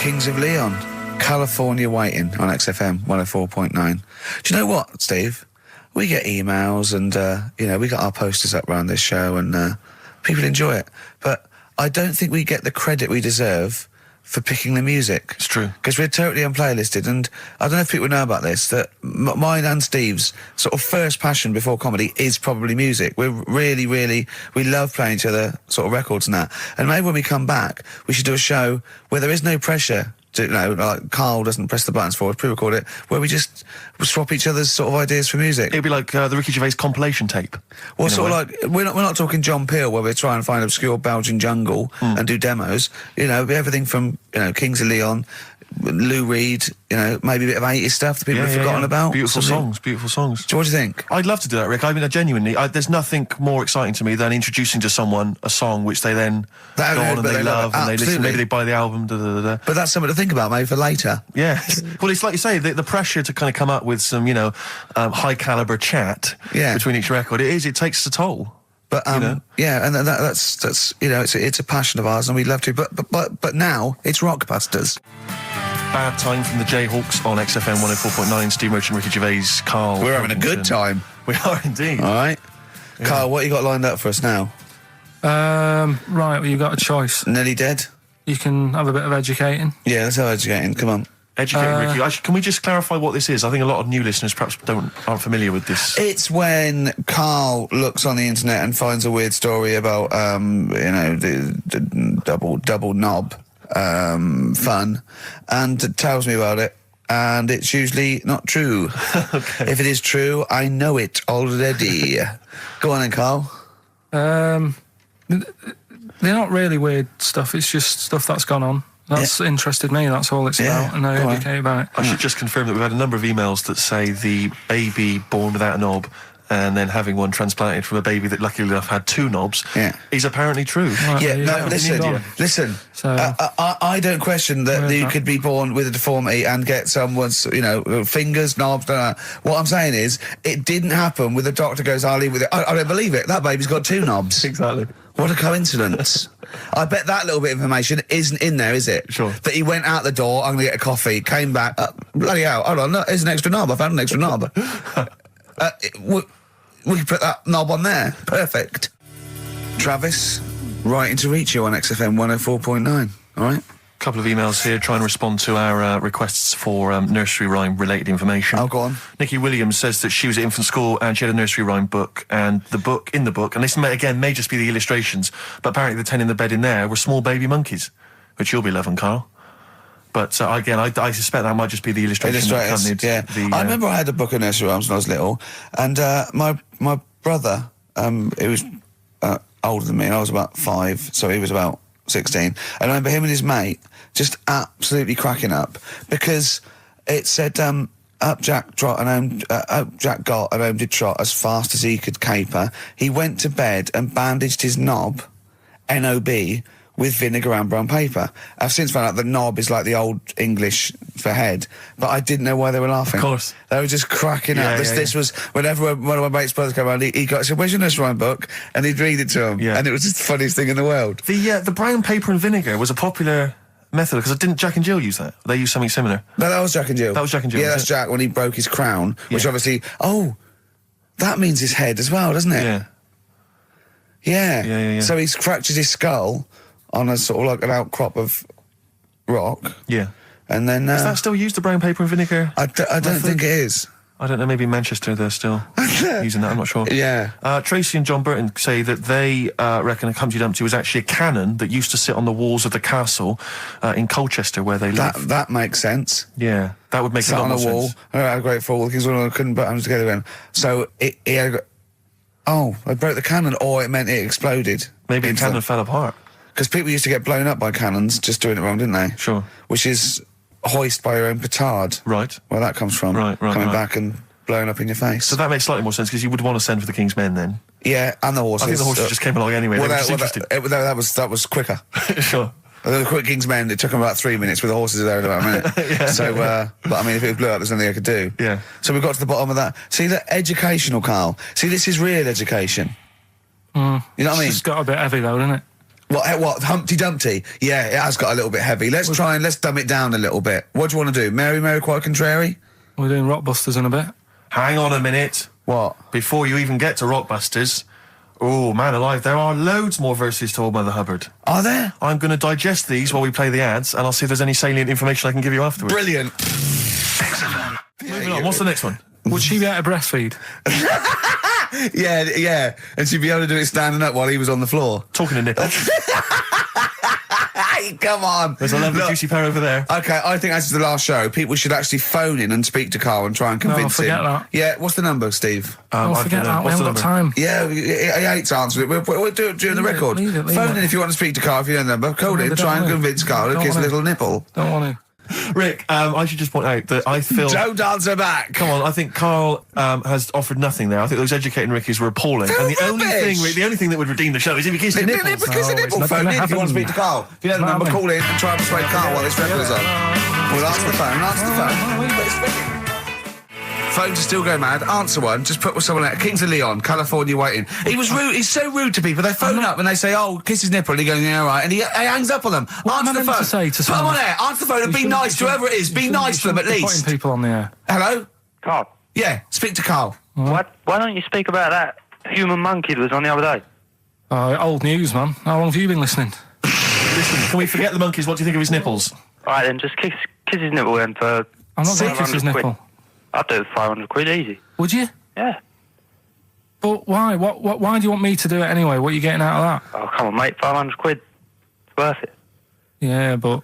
Kings of Leon, California Waiting on XFM 104.9. Do you know what, Steve? We get emails and, we got our posters up around this show and people enjoy it. But I don't think we get the credit we deserve for picking the music. It's true. Because we're totally unplaylisted, and I don't know if people know about this, that mine and Steve's sort of first passion before comedy is probably music. We're really, we love playing each other sort of records and that. And maybe when we come back, we should do a show where there is no pressure to, like Karl doesn't press the buttons for us, pre-record it, where we just swap each other's sort of ideas for music. It'd be like the Ricky Gervais compilation tape. Well, sort of like, we're not talking John Peel, where we're trying to find obscure Belgian jungle and do demos. Everything from, Kings of Leon, Lou Reed, maybe a bit of 80s stuff that people have forgotten about. Beautiful songs. So what do you think? I'd love to do that, Rick. I mean, genuinely, there's nothing more exciting to me than introducing to someone a song which they then go on and they love and they listen. Maybe they buy the album. But that's something to think about, maybe, for later. Yeah. Well, it's like you say, the pressure to kind of come up with some, high caliber chat between each record. It takes a toll. But and that's it's a passion of ours, and we'd love to. But now it's Rockbusters. Bad Time from the Jayhawks on XFM 104.9. Steve Merchant, Ricky Gervais, Karl. We're having a good time. We are indeed. All right. Yeah. Karl, what you got lined up for us now? Right, well, you've got a choice. Nearly Dead? You can have a bit of educating. Yeah, let's have educating. Come on. Educating, Ricky. Can we just clarify what this is? I think a lot of new listeners perhaps aren't familiar with this. It's when Karl looks on the internet and finds a weird story about, the double knob fun, and tells me about it, and it's usually not true. Okay. If it is true, I know it already. Go on then, Karl. They're not really weird stuff, it's just stuff that's gone on. That's interested me, that's all it's about, and I educate about it. I should just confirm that we've had a number of emails that say the baby born without a knob and then having one transplanted from a baby that luckily enough had two knobs is apparently true. Right, listen. So, I don't question that you could be born with a deformity and get someone's, fingers, knobs, What I'm saying is, it didn't happen with the doctor goes, I'll leave with it. I don't believe it. That baby's got two knobs. Exactly. What a coincidence. I bet that little bit of information isn't in there, is it? Sure. That he went out the door, I'm going to get a coffee, came back, bloody hell, hold on, there's an extra knob, I found an extra knob. We can put that knob on there. Perfect. Travis, writing to reach you on XFM 104.9, all right? A couple of emails here, try and respond to our requests for nursery rhyme-related information. Oh, go on. Nikki Williams says that she was at infant school and she had a nursery rhyme book, and in the book, and this may just be the illustrations, but apparently the 10 in the bed in there were small baby monkeys, which you'll be loving, Karl. But again, I suspect that might just be the illustration that accompanied I remember I had a book of nursery rhymes when I was little, and my brother, he was older than me, and I was about 5, so he was about 16. And I remember him and his mate just absolutely cracking up because it said, up Jack got and home did trot as fast as he could caper. He went to bed and bandaged his knob, N-O-B, with vinegar and brown paper. I've since found out that knob is like the old English for head, but I didn't know why they were laughing. Of course. They were just cracking up. This was, whenever one of my mate's brothers came around, he said, where's your nursery rhyme book? And he'd read it to him. Yeah. And it was just the funniest thing in the world. The brown paper and vinegar was a popular method, because didn't Jack and Jill use that? They used something similar. No, that was Jack and Jill. That was Jack and Jill. Yeah, that's Jack when he broke his crown, which obviously, that means his head as well, doesn't it? Yeah. So he's fractured his skull on a sort of like an outcrop of rock. Yeah. And then... is that still used, the brown paper and vinegar? I don't think it is. I don't know, maybe in Manchester they're still using that, I'm not sure. Yeah. Tracy and John Burton say that they reckon a Humpty Dumpty was actually a cannon that used to sit on the walls of the castle in Colchester where they live. That makes sense. Yeah, that would make a lot more sense. on a wall, and I had a great fall, the kings couldn't put them together again. So he had I broke the cannon, or it meant it exploded. Maybe the cannon fell apart. Because people used to get blown up by cannons just doing it wrong, didn't they? Sure. Which is hoist by your own petard. Right. Where that comes from. Right. Coming back and blowing up in your face. So that makes slightly more sense, because you would want to send for the King's Men then. Yeah, and the horses. I think the horses just came along anyway. That was quicker. Sure. The quick King's Men, it took them about 3 minutes, with the horses there in about a minute. Yeah. So, but I mean, if it blew up, there's nothing I could do. Yeah. So we got to the bottom of that. See, the educational, Karl. See, this is real education. You know what I mean? It's got a bit heavy though, doesn't it? What? Humpty Dumpty? Yeah, it has got a little bit heavy. Let's dumb it down a little bit. What do you want to do? Mary, quite contrary? We're doing Rockbusters in a bit. Hang on a minute. What? Before you even get to Rockbusters, oh, man alive, there are loads more verses to Old Mother Hubbard. Are there? I'm going to digest these while we play the ads, and I'll see if there's any salient information I can give you afterwards. Brilliant. Moving on, what's the next one? Would she be able to breastfeed? Yeah. And she'd be able to do it standing up while he was on the floor. Talking to nipples. Hey, come on. There's a lovely juicy pair over there. Okay, I think that's the last show. People should actually phone in and speak to Karl and try and convince him. forget that. Yeah, what's the number, Steve? Forget that. We haven't got time. Yeah, he hates answering it. We'll do it during the record. Leave it. Phone in if you want to speak to Karl, if you know the number. Call in, try and convince Karl to kiss a little nipple. Don't want to. Rick, I should just point out that I feel... Don't answer back! Come on, I think Karl has offered nothing there. I think those educating Rickies were appalling. And the only thing that would redeem the show is if he kissed the nipples. Kiss a nipple. Phone in if you want to speak to Karl. If you know the number, call in and try and persuade Karl while this record is on. We'll answer the phone. But it's ringing. Phones are still going mad. Answer one. Just put with someone out. Kings of Leon, California waiting. He was rude. He's so rude to people. They phone up and they say, "Oh, kiss his nipple." And he goes, "Yeah, all right." And he hangs up on them. Answer the phone. To say to put them on air. Answer the phone and be nice to whoever it is. Be nice to them at least. Putting people on the air. Hello. Carl. Yeah. Speak to Karl. Why don't you speak about that human monkey that was on the other day? Old news, man. How long have you been listening? Listen, can we forget the monkeys? What do you think of his nipples? All right, then just kiss his nipple then for... I'm not going to kiss his nipple. I'd do it for 500 quid, easy. Would you? Yeah. But why? Why do you want me to do it anyway? What are you getting out of that? Oh, come on, mate, 500 quid. It's worth it. Yeah, but...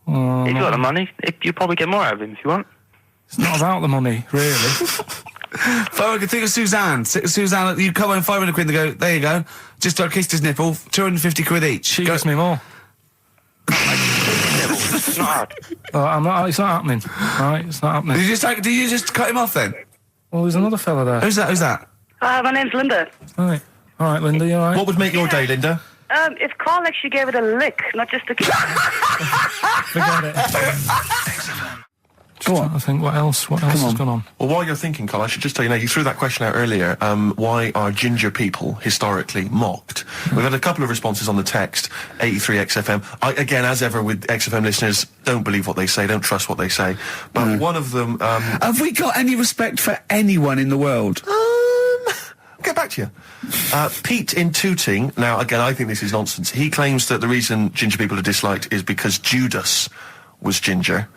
He's got the money. You'll probably get more out of him if you want. It's not about the money, really. Think of Suzanne. Suzanne, you come home 500 quid and go, there you go. Just kissed his nipple, 250 quid each. She gives me more. It's not hard. It's not happening. Right, it's not happening. Did you just cut him off then? Well, there's another fella there. Who's that? My name's Linda. Right. All right, Linda, you all right? What would make your day, Linda? If Karl actually gave it a lick, not just a kiss. Forget it. Go on. I think, what else has gone on? Well, while you're thinking, Carl, I should just tell you now, you threw that question out earlier, why are ginger people historically mocked? We've had a couple of responses on the text, 83 XFM. Again, as ever with XFM listeners, don't believe what they say, don't trust what they say. But one of them... Have we got any respect for anyone in the world? I'll get back to you. Pete in Tooting, now, again, I think this is nonsense. He claims that the reason ginger people are disliked is because Judas was ginger.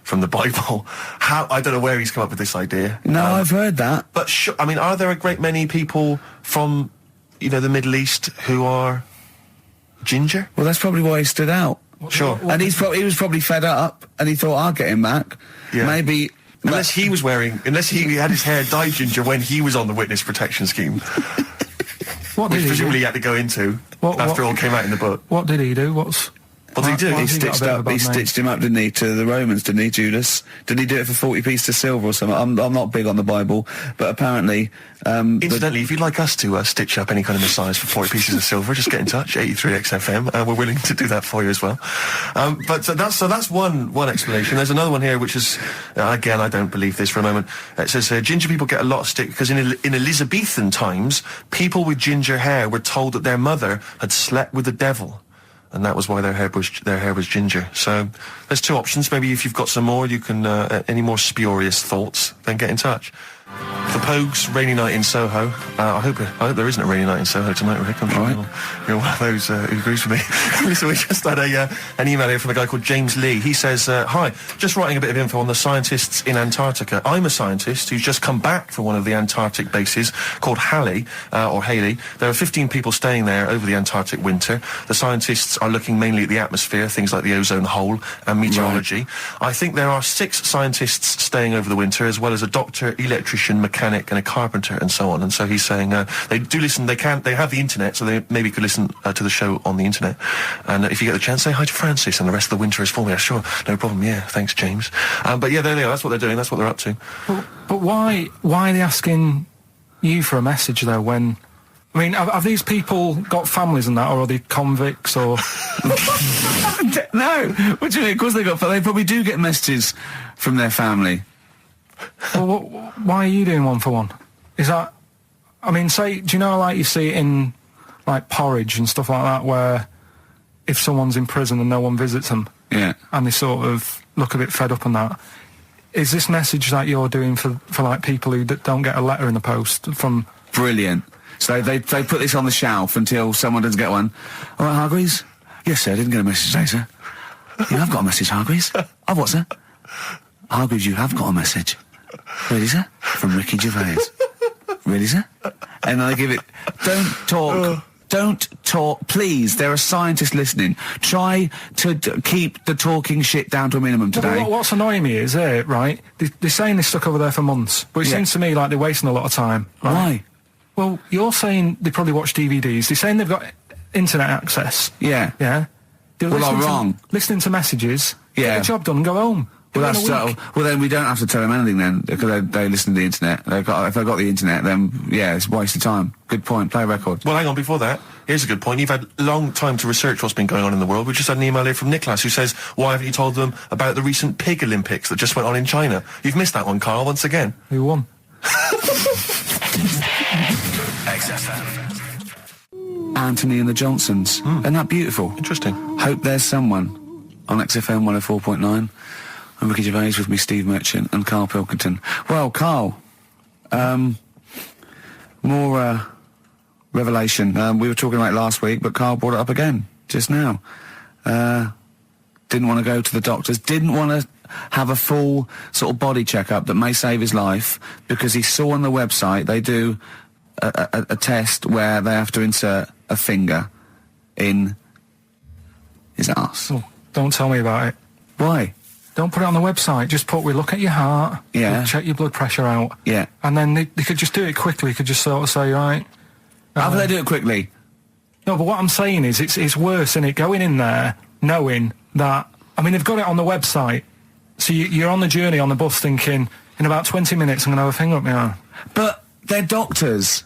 From the Bible. I don't know where he's come up with this idea. No, I've heard that. But are there a great many people from, the Middle East who are ginger? Well, that's probably why he stood out. Sure. And he was probably fed up, and he thought, I'll get him back. Yeah. Maybe... Unless he had his hair dyed ginger when he was on the witness protection scheme. Which presumably he had to go into after all came out in the book. What did he do? What did he do? He stitched him up, didn't he, to the Romans, didn't he, Judas? Didn't he do it for 40 pieces of silver or something? I'm not big on the Bible, but apparently... Incidentally, if you'd like us to stitch up any kind of messiahs for 40 pieces of silver, just get in touch, 83 XFM. We're willing to do that for you as well. That's one explanation. There's another one here, which is, again, I don't believe this for a moment. It says, ginger people get a lot of stick because in Elizabethan times, people with ginger hair were told that their mother had slept with the devil. And that was why their hair was ginger. So there's two options. Maybe if you've got some more, you can any more spurious thoughts, then get in touch. The Pogues, Rainy Night in Soho. I hope there isn't a rainy night in Soho tonight, Rick. I'm sure you're one of those who agrees with me. So we just had an email here from a guy called James Lee. He says, hi, just writing a bit of info on the scientists in Antarctica. I'm a scientist who's just come back from one of the Antarctic bases called Halley. There are 15 people staying there over the Antarctic winter. The scientists are looking mainly at the atmosphere, things like the ozone hole and meteorology. Right. I think there are 6 scientists staying over the winter, as well as a doctor, electrician, mechanic and a carpenter and so on. And so he's saying they do listen, they have the internet, so they maybe could listen to the show on the internet. And if you get the chance, say hi to Francis and the rest of the winter is for me. Sure, no problem. Yeah, thanks, James. But yeah, there they are. That's what they're doing. That's what they're up to. But why are they asking you for a message though? When I mean, have these people got families and that, or are they convicts or? No, what do you mean? Of course they probably do get messages from their family. Well, why are you doing one for one? Is that... I mean, do you know, like, you see it in, like, porridge and stuff like that, where if someone's in prison and no one visits them, Yeah. and they sort of look a bit fed up and that. Is this message that you're doing for like people who don't get a letter in the post from? Brilliant. So they put this on the shelf until someone doesn't get one. All right, Hargreaves? Yes, sir, I didn't get a message today, sir. You have got a message, Hargreaves. I've what, sir? Hargreaves, you have got a message. Really, sir? From Ricky Gervais. Really, sir? And then they give it... Don't talk, please. There are scientists listening. Try to keep the talking shit down to a minimum today. Well, what's annoying me is, right, they're saying this stuck over there for months, but it seems to me like they're wasting a lot of time. Right? Why? Well, you're saying they probably watch DVDs. They're saying they've got internet access. Yeah. Yeah? Well, I'm wrong. Listening to messages, Yeah. get the job done and go home. Well, that's well, then we don't have to tell them anything then, because they listen to the internet. If they've got the internet, then, yeah, it's a waste of time. Good point. Play a record. Well, hang on, before that, here's a good point. You've had a long time to research what's been going on in the world. We just had an email here from Nicholas who says, why haven't you told them about the recent Pig Olympics that just went on in China? You've missed that one, Karl, once again. Who won? XFM. Anthony and the Johnsons. Isn't that beautiful? Interesting. Hope there's someone on XFM 104.9. I'm Ricky Gervais, with me Steve Merchant and Karl Pilkington. Well, Karl, more revelation. We were talking about it last week, but Karl brought it up again just now. Didn't want to go to the doctors, didn't want to have a full sort of body checkup that may save his life, because he saw on the website they do a test where they have to insert a finger in his arse. Oh, don't tell me about it. Why? Don't put it on the website. Just we look at your heart. Yeah. We'll check your blood pressure out. Yeah. And then they could just do it quickly. Could just sort of say, right. How do they do it quickly? No, but what I'm saying is it's worse, isn't it? Going in there knowing that, I mean, they've got it on the website. So you're on the journey on the bus thinking, in about 20 minutes I'm going to have a finger up my arm. But they're doctors.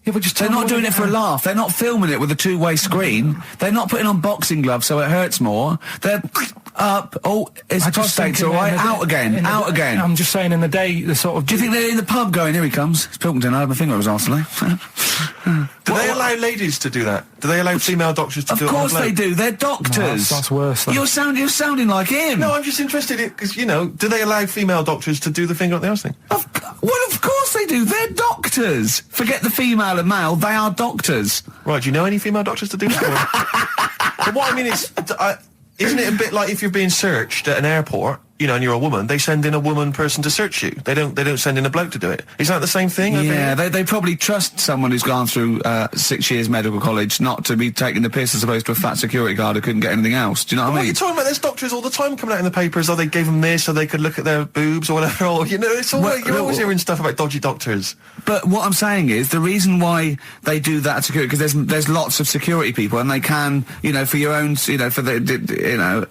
Yeah, but just They're not doing it for a laugh. They're not filming it with a two-way screen. They're not putting on boxing gloves so it hurts more. They're up. Oh, it's prostate's all right. Out again. Out again. I'm just saying, in the day, the sort of... Do you think they're in the pub going, here he comes? It's Pilkington. I had my finger up his arse today. Do they allow ladies to do that? Do they allow female doctors to do it? Of course they do. They're doctors. No, that's worse. You're sounding like him. No, I'm just interested in, because, you know, do they allow female doctors to do the finger up the arse thing? Well, of course they do. They're doctors. Forget the female and male. They are doctors. Right, do you know any female doctors to do that? But what I mean is, isn't it a bit like if you're being searched at an airport, you know, and you're a woman, they send in a woman person to search you. They don't send in a bloke to do it. Is that the same thing? Yeah, they probably trust someone who's gone through 6 years medical college not to be taking the piss as opposed to a fat security guard who couldn't get anything else. Do you know what I mean? You're talking about, there's doctors all the time coming out in the papers, oh, they gave them this so they could look at their boobs or whatever, or, you know, it's all you're always hearing stuff about dodgy doctors. But what I'm saying is, the reason why they do that at security, because there's lots of security people, and they can, you know, for your own, you know, for the, you know,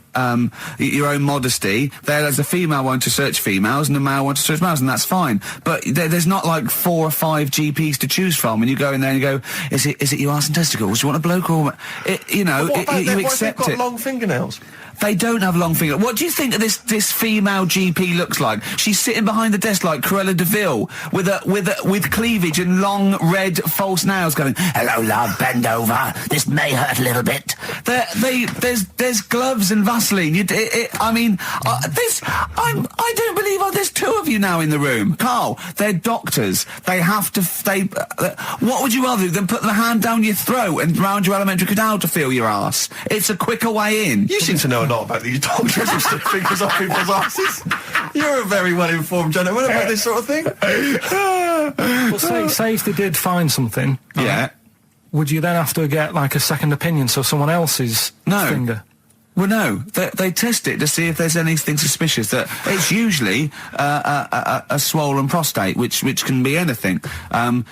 your own modesty, there's a female one to search females and a male one to search males, and that's fine. But there's not like 4 or 5 GPs to choose from, and you go in there and you go, is it your arse and testicles? Do you want a bloke or... you know, what about you what accept if they've it. got long fingernails? They don't have long fingers. What do you think this female GP looks like? She's sitting behind the desk like Cruella de Vil with cleavage and long red false nails going, hello love, bend over. This may hurt a little bit. There's gloves and Vaseline. I don't believe there's 2 of you now in the room. Karl, they're doctors. They have to, what would you rather do than put the hand down your throat and round your alimentary canal to feel your arse? It's a quicker way in. You seem to know a lot about these doctors who stick fingers up people's asses. You're a very well-informed gentleman about this sort of thing. Well, say if they did find something, Yeah. would you then have to get like a second opinion, so someone else's finger? Well, no. They test it to see if there's anything suspicious. That it's usually a swollen prostate, which can be anything.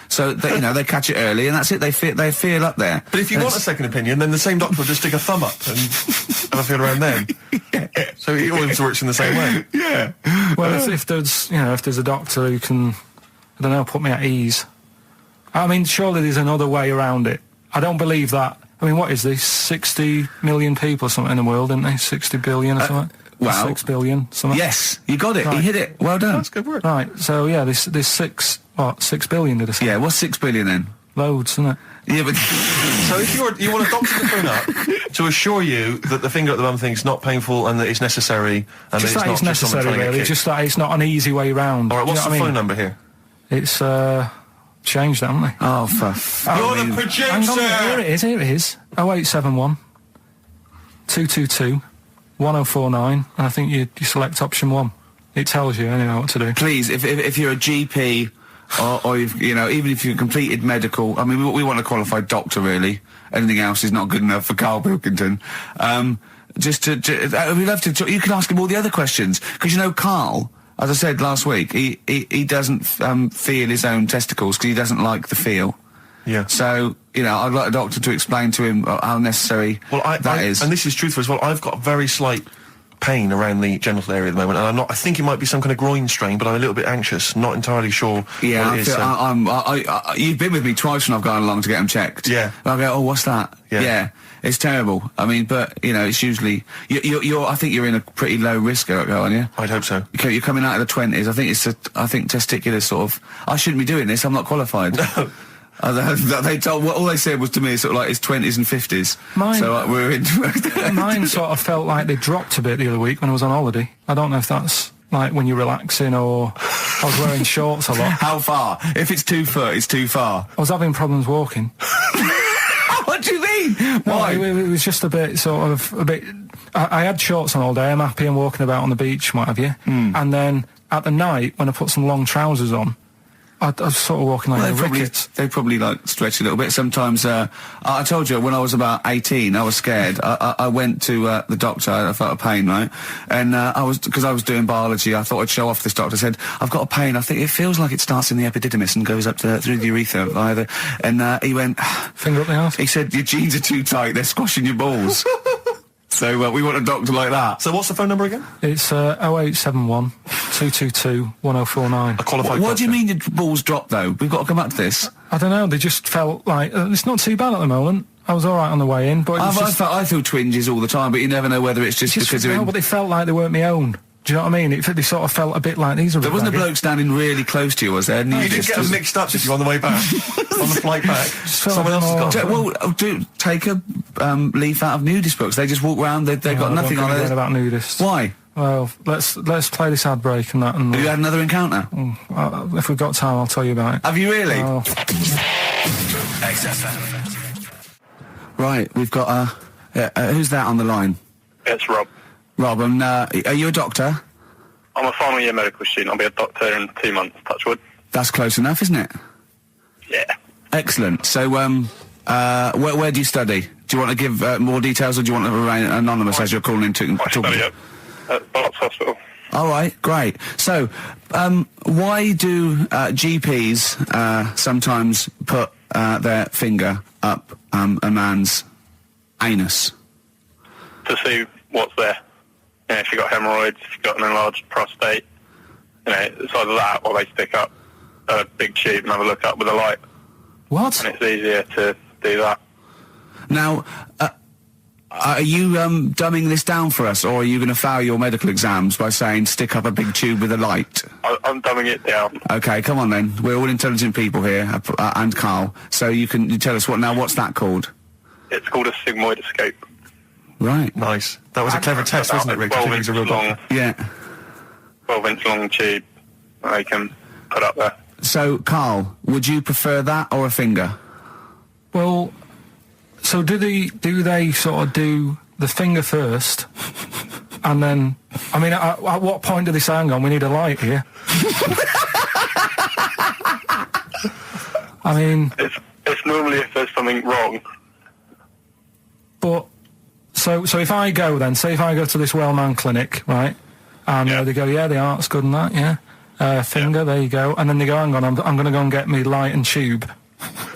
So they, you know, they catch it early, and that's it. They feel up there. But if you want a second opinion, then the same doctor will just stick a thumb up and have a feel around then. Yeah. So it always works in the same way. Yeah. Well, if there's a doctor who can, I don't know, put me at ease. I mean, surely there's another way around it. I don't believe that. I mean, what is this? 60 million people or something in the world, isn't they? 60 billion or something? Wow. 6 billion, something? Yes, you got it. Right. You hit it. Well done. That's good work. Right, so yeah, there's 6 billion, did I say? Yeah, what's 6 billion then? Loads, isn't it? Yeah, but So if you want a doctor to phone up to assure you that the finger at the bum thing's not painful and that it's necessary and Just that that it's it's not just someone necessary, trying to really. get Just that it's not an easy way round. All right, Do you what's know the what I phone mean? number here? It's changed, haven't they? oh, You're the producer! Hang on, here it is. 0871 222 1049, and I think you select option 1. It tells you anyway what to do. please, if you're a GP or you've, even if you've completed medical, I mean, we want a qualified doctor, really. Anything else is not good enough for Karl Pilkington. We'd love to. You can ask him all the other questions because Karl, as I said last week, he doesn't feel his own testicles because he doesn't like the feel. Yeah. So I'd like a doctor to explain to him how necessary that is. And this is truthful as well. I've got very slight pain around the genital area at the moment, and I think it might be some kind of groin strain, but I'm a little bit anxious, not entirely sure Yeah, what it is. you've been with me twice when I've gone along to get them checked. Yeah. And I go, oh, what's that? Yeah. It's terrible. I mean, but it's usually I think you're in a pretty low risk, aren't you? I'd hope so. You're coming out of the 20s. I think testicular sort of. I shouldn't be doing this. I'm not qualified. They told all they said was to me sort of like it's 20s and 50s. So we're in. Mine sort of felt like they dropped a bit the other week when I was on holiday. I don't know if that's like when you're relaxing or I was wearing shorts a lot. How far? If it's 2 foot, it's too far. I was having problems walking. What do you mean? Why? No, it was just a bit I had shorts on all day. I'm happy and walking about on the beach and what have you. And then at the night when I put some long trousers on, I was sort of walking like a ricket. They probably like stretch a little bit. Sometimes, I told you when I was about 18, I was scared. I went to the doctor. I felt a pain, right? And because I was doing biology, I thought I'd show off this doctor. I said, I've got a pain. I think it feels like it starts in the epididymis and goes up through the urethra either. And he went, finger up the arse. He said, your jeans are too tight. They're squashing your balls. So we want a doctor like that. So what's the phone number again? It's 0871 222 1049. A qualified What do you doctor. mean your balls dropped, though? We've got to come back to this. I don't know, they just felt like it's not too bad at the moment. I was alright on the way in, but it was I feel twinges all the time, but you never know whether it's just because they're in. but they felt like they weren't my own. Do you know what I mean? They sort of felt a bit like these are. There wasn't a bloke standing really close to you, was there? You didn't get them mixed up, did you, on the way back? On the flight back? Someone else has got them. Take a leaf out of nudist books. They just walk around. They've got nothing on it. About nudists. Why? Well, let's play this ad break and that. And Have you had another encounter? if we've got time, I'll tell you about it. Have you really? Oh. XFM. Right, we've got who's that on the line? It's Rob. Rob, are you a doctor? I'm a final year medical student. I'll be a doctor in 2 months, touch wood. That's close enough, isn't it? Yeah. Excellent. So, where do you study? Do you want to give more details, or do you want to remain anonymous as you're calling in to I study at Barts Hospital. All right, great. So, why do GPs sometimes put their finger up a man's anus? To see what's there. If you've got hemorrhoids, if you've got an enlarged prostate, it's either that or they stick up a big tube and have a look up with a light. What? And it's easier to do that. Now, are you dumbing this down for us, or are you going to fail your medical exams by saying stick up a big tube with a light? I'm dumbing it down. Okay, come on then. We're all intelligent people here, and Karl. So you tell us what's that called? It's called a sigmoidoscope. Right. Nice. That was a clever test, wasn't it, Rick? I think he's a real doctor. Yeah. 12-inch long tube that they can put up there. So, Karl, would you prefer that or a finger? Well, so do they sort of do the finger first, and then? I mean, at what point do they say, "Hang on, we need a light here"? I mean, it's normally if there's something wrong. But so if I go then, say if I go to this Wellman clinic, right, and they go, yeah, the art's good and that, yeah, finger, there you go, and then they go, hang on, I'm going to go and get me light and tube.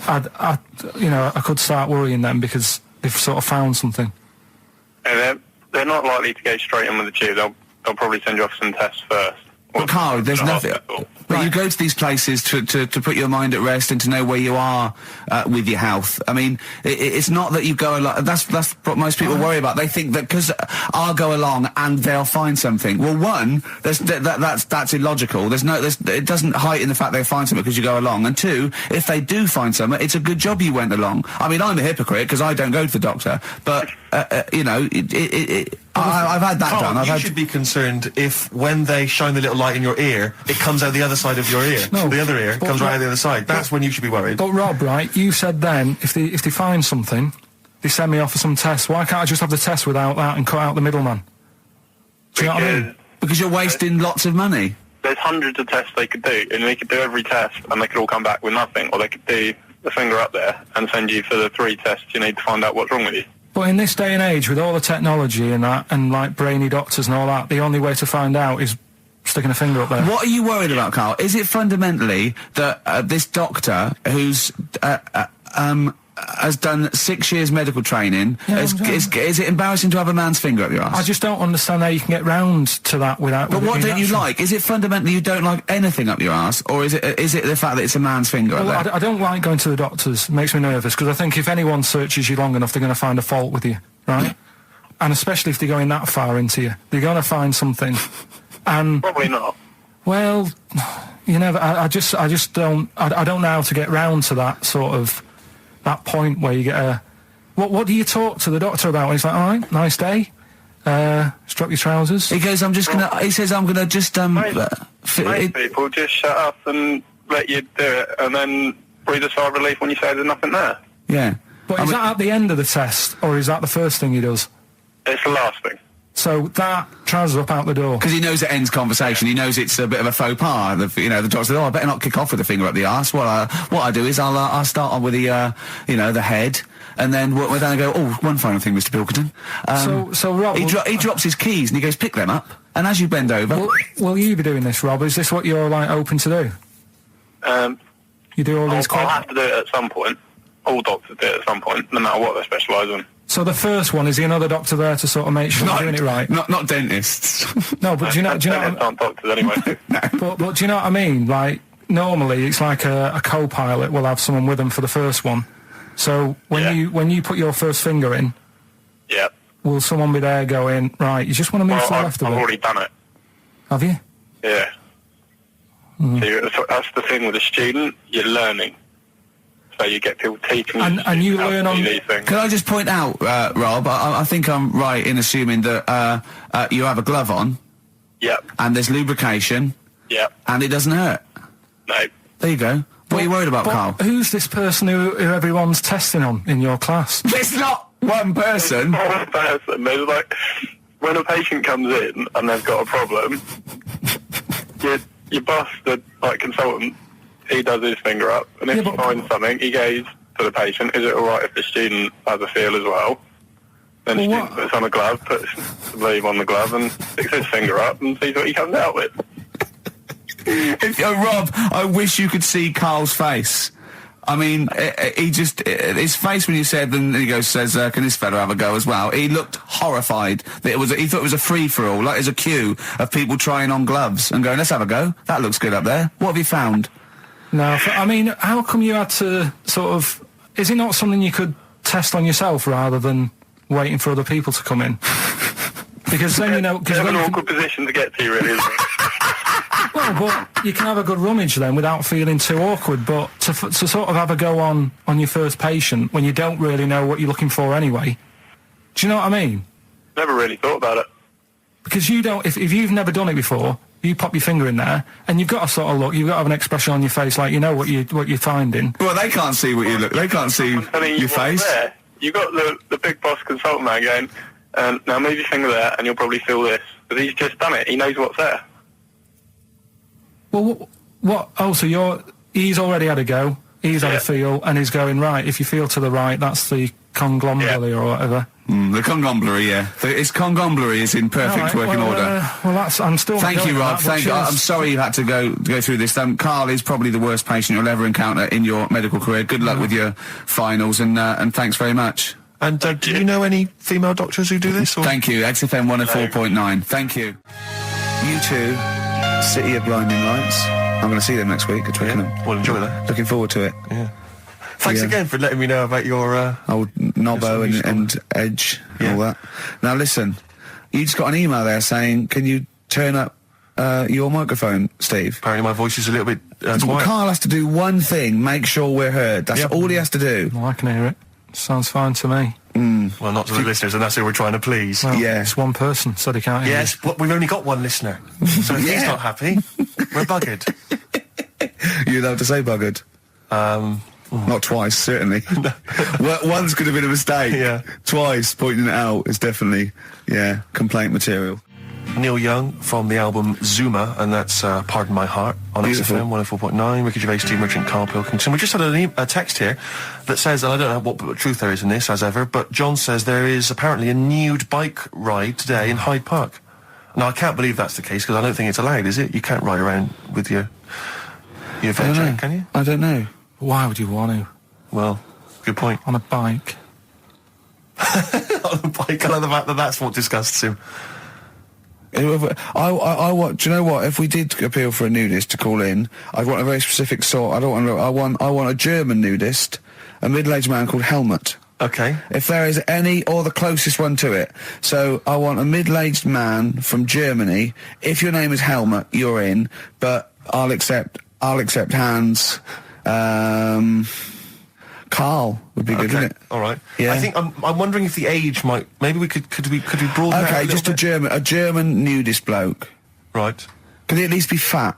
I could start worrying then because they've sort of found something. And they're not likely to go straight in with the tube. They'll probably send you off some tests first, But Karl, there's in a nothing. hospital. But you go to these places to put your mind at rest and to know where you are with your health. I mean, it's not that you go along. That's what most people worry about. They think that because I'll go along and they'll find something. Well, one, that's illogical. It doesn't heighten the fact they find something because you go along. And two, if they do find something, it's a good job you went along. I mean, I'm a hypocrite because I don't go to the doctor, but you know, I've had that Karl, done. you should be concerned if when they shine the little light in your ear, it comes out the other side of your ear. No, the other ear but comes right Rob- out the other side. That's when you should be worried. But Rob, right, you said then, if they find something, they send me off for some tests. Why can't I just have the test without that and cut out the middleman? Do you know what I mean? Because you're wasting lots of money. There's hundreds of tests they could do, and they could do every test, and they could all come back with nothing, or they could do the finger up there and send you for the 3 tests you need to find out what's wrong with you. But in this day and age, with all the technology and that, and like brainy doctors and all that, the only way to find out is sticking a finger up there. What are you worried about, Karl? Is it fundamentally that this doctor who's has done 6 years medical training, Yeah, is it embarrassing to have a man's finger up your ass? I just don't understand how you can get round to that without... But with it what being don't you natural. like? Is it fundamentally you don't like anything up your ass, or is it the fact that it's a man's finger Well, up there? I don't like going to the doctors. It makes me nervous, because I think if anyone searches you long enough, they're going to find a fault with you, right? And especially if they're going that far into you. They're going to find something. And, Probably not. well, you never... I just don't... I don't know how to get round to that sort of... that point where you get a... What do you talk to the doctor about? He's like, all right, nice day. Strap your trousers. He goes, he says, I'm gonna just, Most people just shut up and let you do it, and then breathe a sigh of relief when you say there's nothing there. yeah. But is that at the end of the test, or is that the first thing he does? It's the last thing. So that trousers up out the door. Because he knows it ends conversation. He knows it's a bit of a faux pas. The doctor says, "Oh, I better not kick off with the finger up the arse." What I do is I'll start on with the the head, and then we're down and go. Oh, one final thing, Mr. Pilkington. So Rob, he drops his keys and he goes, "Pick them up." And as you bend over, will you be doing this, Rob? Is this what you're like open to do? You do all these. I'll have to do it at some point. All doctors do it at some point, no matter what they specialise in. So the first one, is another doctor there to sort of make sure you're doing it right? not dentists. No, but do you know? Dentists aren't doctors anyway. But do you know what I mean? Like, normally it's like a co-pilot will have someone with them for the first one. So when you put your first finger in, Yeah. will someone be there going, right, you just want to move to the Well, left I've of it? already done it. Have you? Yeah. So that's the thing with a student, you're learning. So you get people teaching you. And you how to learn do on- these things. Can I just point out, Rob? I think I'm right in assuming that you have a glove on Yep. and there's lubrication Yep. and it doesesn't hurt. No. There you go. What are you worried about, But Karl? who's this person who everyone's testing on in your class? It's not one person. One person. There's like, when a patient comes in and they've got a problem, your boss, the consultant, he does his finger up, and if Yeah, he but- finds something, he goes to the patient, is it alright if the student has a feel as well? Then the Well, student puts on a glove, puts the leave on the glove, and sticks his finger up and sees what he comes out with. Rob, I wish you could see Karl's face. I mean, his face when you said, and he says, can this fella have a go as well? He looked horrified. That he thought it was a free-for-all, like there's a queue of people trying on gloves and going, let's have a go. That looks good up there. What have you found? No, I mean, how come you had to sort of... Is it not something you could test on yourself rather than waiting for other people to come in? Because then, you know... It's Cause an then you awkward position to get to, really, isn't it? well, but you can have a good rummage then without feeling too awkward, but to sort of have a go on your first patient when you don't really know what you're looking for anyway, do you know what I mean? Never really thought about it. Because you don't... If you've never done it before... You pop your finger in there, and you've got to sort of look. You've got to have an expression on your face, like you know what you're finding. Well, they can't see what you look. They can't see I mean, your face. There. You got the big boss consultant man going, now move your finger there, and you'll probably feel this. But he's just done it. He knows what's there. Well, what? Oh, so he's already had a go. He's had Yeah. a feel, and he's going right. If you feel to the right, that's the conglomerate or whatever. The congomblery, yeah. It's congomblery is in perfect All right, working well, order. Well, that's. I'm still. Thank going you, with Rob. that, but Thank you. cheers. I'm sorry you had to go through this. Karl is probably the worst patient you'll ever encounter in your medical career. Good luck with your finals, and thanks very much. And do you know any female doctors who do this? Or? Thank you. XFM 104.9. Thank you. You too. City of Blinding Lights. I'm going to see them next week at Twickenham. Yeah. Well, enjoy that. Looking forward to it. Yeah. Thanks Yeah. again for letting me know about your... Old Nobbo and Edge and all that. Now listen, you just got an email there saying, can you turn up your microphone, Steve? Apparently my voice is a little bit quiet. Carl has to do one thing, make sure we're heard. That's all he has to do. Well, I can hear it. Sounds fine to me. Well, not to the listeners, and that's who we're trying to please. Well, Yeah. It's one person, said he can't hear you. Yes, but we've only got one listener. So if he's Yeah. not happy, we're buggered. You're allowed to say buggered. Not twice, certainly. Once could have been a mistake. Yeah. Twice, pointing it out is definitely, complaint material. Neil Young from the album Zuma, and that's Pardon My Heart on Beautiful. XFM 104.9. Ricky Gervais, Steve Merchant, Karl Pilkington. We just had a text here that says, and I don't know what truth there is in this, as ever, but John says there is apparently a nude bike ride today in Hyde Park. Now, I can't believe that's the case, because I don't think it's allowed, is it? You can't ride around with your I don't veg, know. can you? I don't know. Why would you want to? Well, good point. On a bike? On a bike, I love the fact that that's what disgusts him. I want. Do you know what? If we did appeal for a nudist to call in, I'd want a very specific sort. I don't want. I want a German nudist, a middle-aged man called Helmut. Okay. If there is any, or the closest one to it. So I want a middle-aged man from Germany. If your name is Helmut, you're in. But I'll accept Hans. Carl would be good, wouldn't it? All right. Yeah. I think I'm wondering if the age might. Maybe we could we broaden that Okay, a just little bit? a German nudist bloke. Right. Could he at least be fat?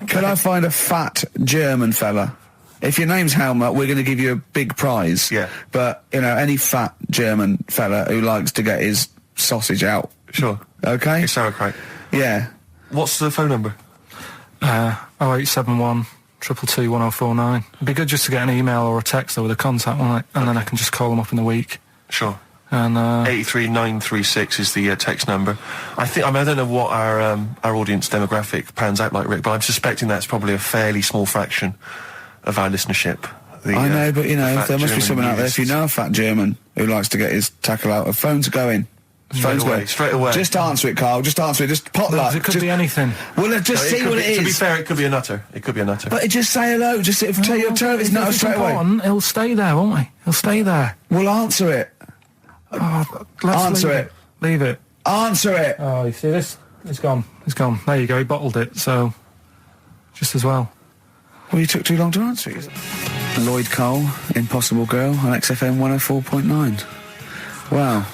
Can I find a fat German fella? If your name's Helmut, we're going to give you a big prize. Yeah. But, any fat German fella who likes to get his sausage out. Sure. Okay? It's sauerkraut. Yeah. What's the phone number? 0871 222 1049. It'd be good just to get an email or a text with a contact on it, and then I can just call them up in the week. Sure. And 83936 is the text number. I don't know what our audience demographic pans out like, Rick, but I'm suspecting that's probably a fairly small fraction of our listenership. I know, but, the fat there must be German someone out there. If you nudists. know a fat German who likes to get his tackle out, phones are going. Phones going. Straight away. Just answer it, Carl. Just answer it. Just potluck. it could be anything. Well, let's just see what it is. To be fair, it could be a nutter. It could be a nutter. But just say hello. Just tell your turn. It's not straight away. Important, he'll stay there, won't he? He'll stay there. Well, answer it. Let's Answer leave it. Leave it. Answer it. Oh, you see this? It's gone. It's gone. There you go. He bottled it, so just as well. Well, you took too long to answer it. Lloyd Cole, Impossible Girl, on XFM 104.9. Wow.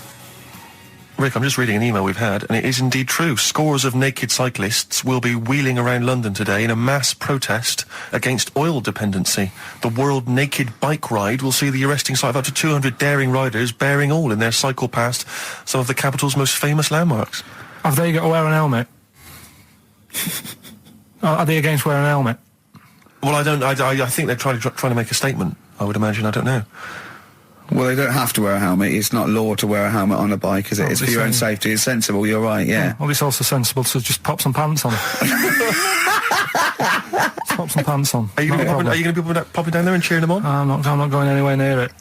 Rick, I'm just reading an email we've had, and it is indeed true. Scores of naked cyclists will be wheeling around London today in a mass protest against oil dependency. The World Naked Bike Ride will see the arresting sight of up to 200 daring riders bearing all in their cycle past some of the capital's most famous landmarks. Have they got to wear an helmet? Are they against wearing a helmet? Well, I don't. I think they're trying to make a statement. I would imagine. I don't know. Well, they don't have to wear a helmet. It's not law to wear a helmet on a bike, is it? Oh, It's for your own safety. It's sensible. You're right, yeah. Well, it's also sensible to just pop some pants on. Just pop some pants on. Are you Not a going problem. to be popping down there and cheering them on? I'm not going anywhere near it.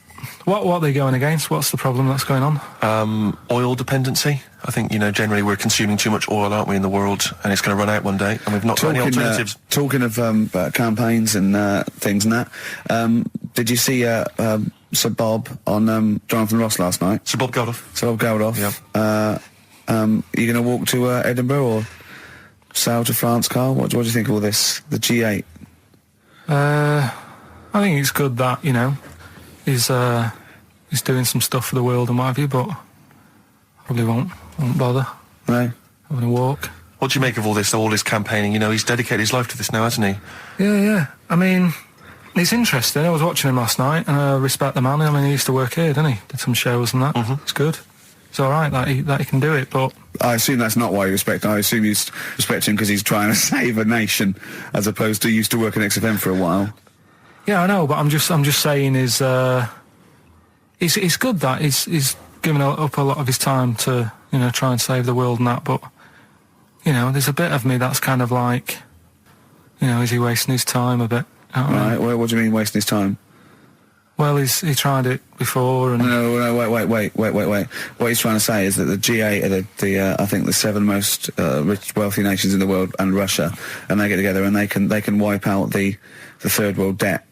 What are they going against? What's the problem that's going on? Oil dependency. I think, generally we're consuming too much oil, aren't we, in the world, and it's going to run out one day, and we've not got any alternatives. Talking of campaigns and things and that, did you see Sir Bob on Jonathan Ross last night? Sir Bob Geldof. Sir Bob Geldof. Yeah. Are you going to walk to Edinburgh or sail to France, Carl? What do you think of all this? The G8? I think it's good that, he's doing some stuff for the world and what have you, but probably won't bother. No? Having a walk. What do you make of all this campaigning? He's dedicated his life to this now, hasn't he? Yeah. I mean, it's interesting. I was watching him last night, and I respect the man. I mean, he used to work here, didn't he? Did some shows and that. Mm-hmm. It's good. It's all right that he can do it, but I assume that's not why you respect him. I assume you respect him because he's trying to save a nation, as opposed to used to work in XFM for a while. yeah, I know. But I'm just saying is it's good that he's given up a lot of his time to try and save the world and that. But there's a bit of me that's kind of like, is he wasting his time a bit? Right. Well, what do you mean wasting his time? Well, he tried it before, and No, wait. What he's trying to say is that the G8 are I think the 7 most rich, wealthy nations in the world, and Russia, and they get together and they can wipe out the third world debt.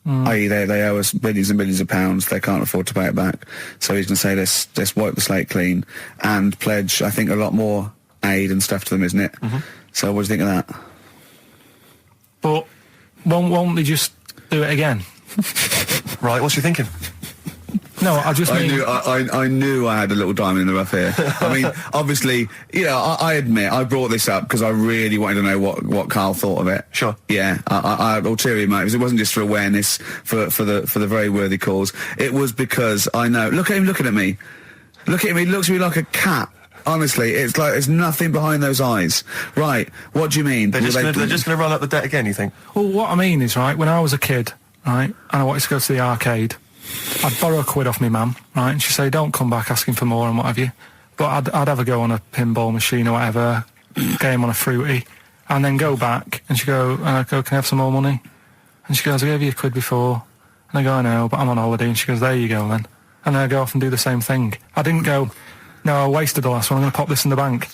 I.e., they owe us billions and billions of pounds. They can't afford to pay it back. So he's going to say, let's wipe the slate clean and pledge, I think, a lot more aid and stuff to them, isn't it? So what do you think of that? but won't they just do it again? Right, what's you thinking? No, I just mean... I knew I had a little diamond in the rough here. I mean, obviously, you know, I admit I brought this up because I really wanted to know what Karl thought of it. Sure. Yeah, I had ulterior motives. It wasn't just for awareness, for the very worthy cause. It was because I know. Look at him looking at me. Look at him. He looks at me like a cat. Honestly, it's like there's nothing behind those eyes. Right? What do you mean? They're just going to run up the debt again, you think? Well, what I mean is, right, when I was a kid, right, and I wanted to go to the arcade, I'd borrow £1 off my mum, right, and she'd say, don't come back asking for more and what have you. But I'd have a go on a pinball machine or whatever, game on a fruity, and then go back, and she'd go, can I have some more money? And she goes, I gave you £1 before. And I go, I know, but I'm on holiday. And she goes, there you go then. And then I go off and do the same thing. I didn't go, no, I wasted the last one, I'm going to pop this in the bank.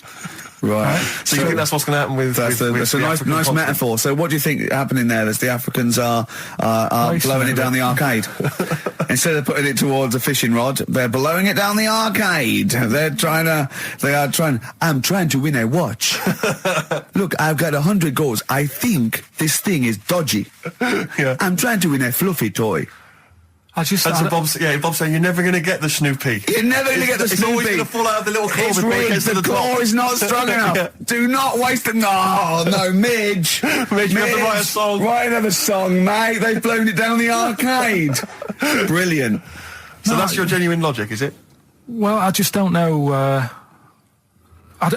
Right. So you think that's what's going to happen with... That's a nice metaphor. So what do you think happening there? Is the Africans are blowing it down the arcade? Instead of putting it towards a fishing rod, they're blowing it down the arcade. I'm trying to win a watch. Look, I've got 100 goals. I think this thing is dodgy. Yeah. I'm trying to win a fluffy toy. Bob's saying you're never going to get the Snoopy. You're never going to get the It's Snoopy. always going to fall out of the little claw It's before it gets to rigged. the The top. claw is not strong enough. Yeah. Do not waste it. No, Midge. Midge, you have to write a song. Write another song, mate. They've blown it down the arcade. Brilliant. So that's your genuine logic, is it? Well, I just don't know...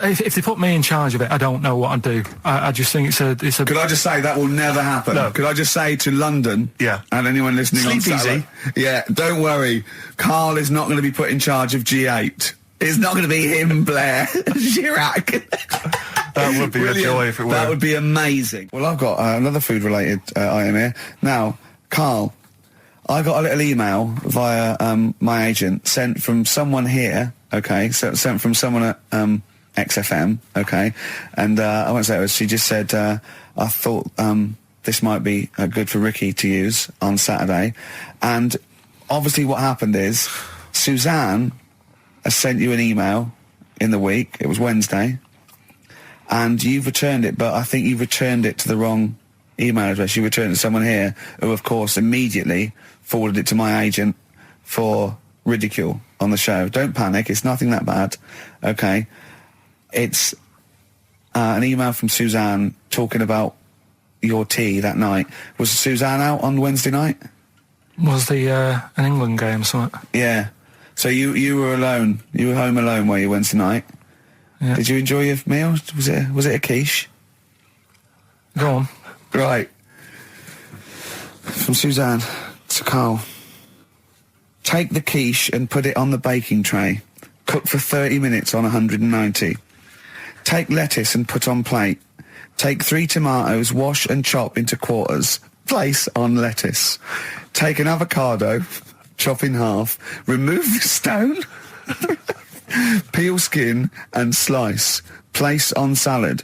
if they put me in charge of it, I don't know what I'd do. I just think it's a... Could I just say that will never happen? No. Could I just say to London, Yeah. and anyone listening on Sleep Saturday, yeah, don't worry, Karl is not going to be put in charge of G8. It's not going to be him, Blair, Chirac. That would be a joy if it were. That would be amazing. Well, I've got another food-related item here. Now, Karl, I got a little email via my agent sent from someone here, okay, sent from someone at... XFM, okay, and I won't say it was. She just said, I thought this might be good for Ricky to use on Saturday, and obviously what happened is Suzanne has sent you an email in the week. It was Wednesday, and you've returned it, but I think you've returned it to the wrong email address. You returned it to someone here who, of course, immediately forwarded it to my agent for ridicule on the show. Don't panic; it's nothing that bad, okay. It's an email from Suzanne talking about your tea that night. Was Suzanne out on Wednesday night? Was the an England game or something? Yeah. So you were alone. You were home alone, were you, Wednesday night? Yeah. Did you enjoy your meal? Was it a quiche? Go on. Right. From Suzanne to Karl. Take the quiche and put it on the baking tray. Cook for 30 minutes on 190. Take lettuce and put on plate. Take 3 tomatoes, wash and chop into quarters. Place on lettuce. Take an avocado, chop in half. Remove the stone. Peel skin and slice. Place on salad.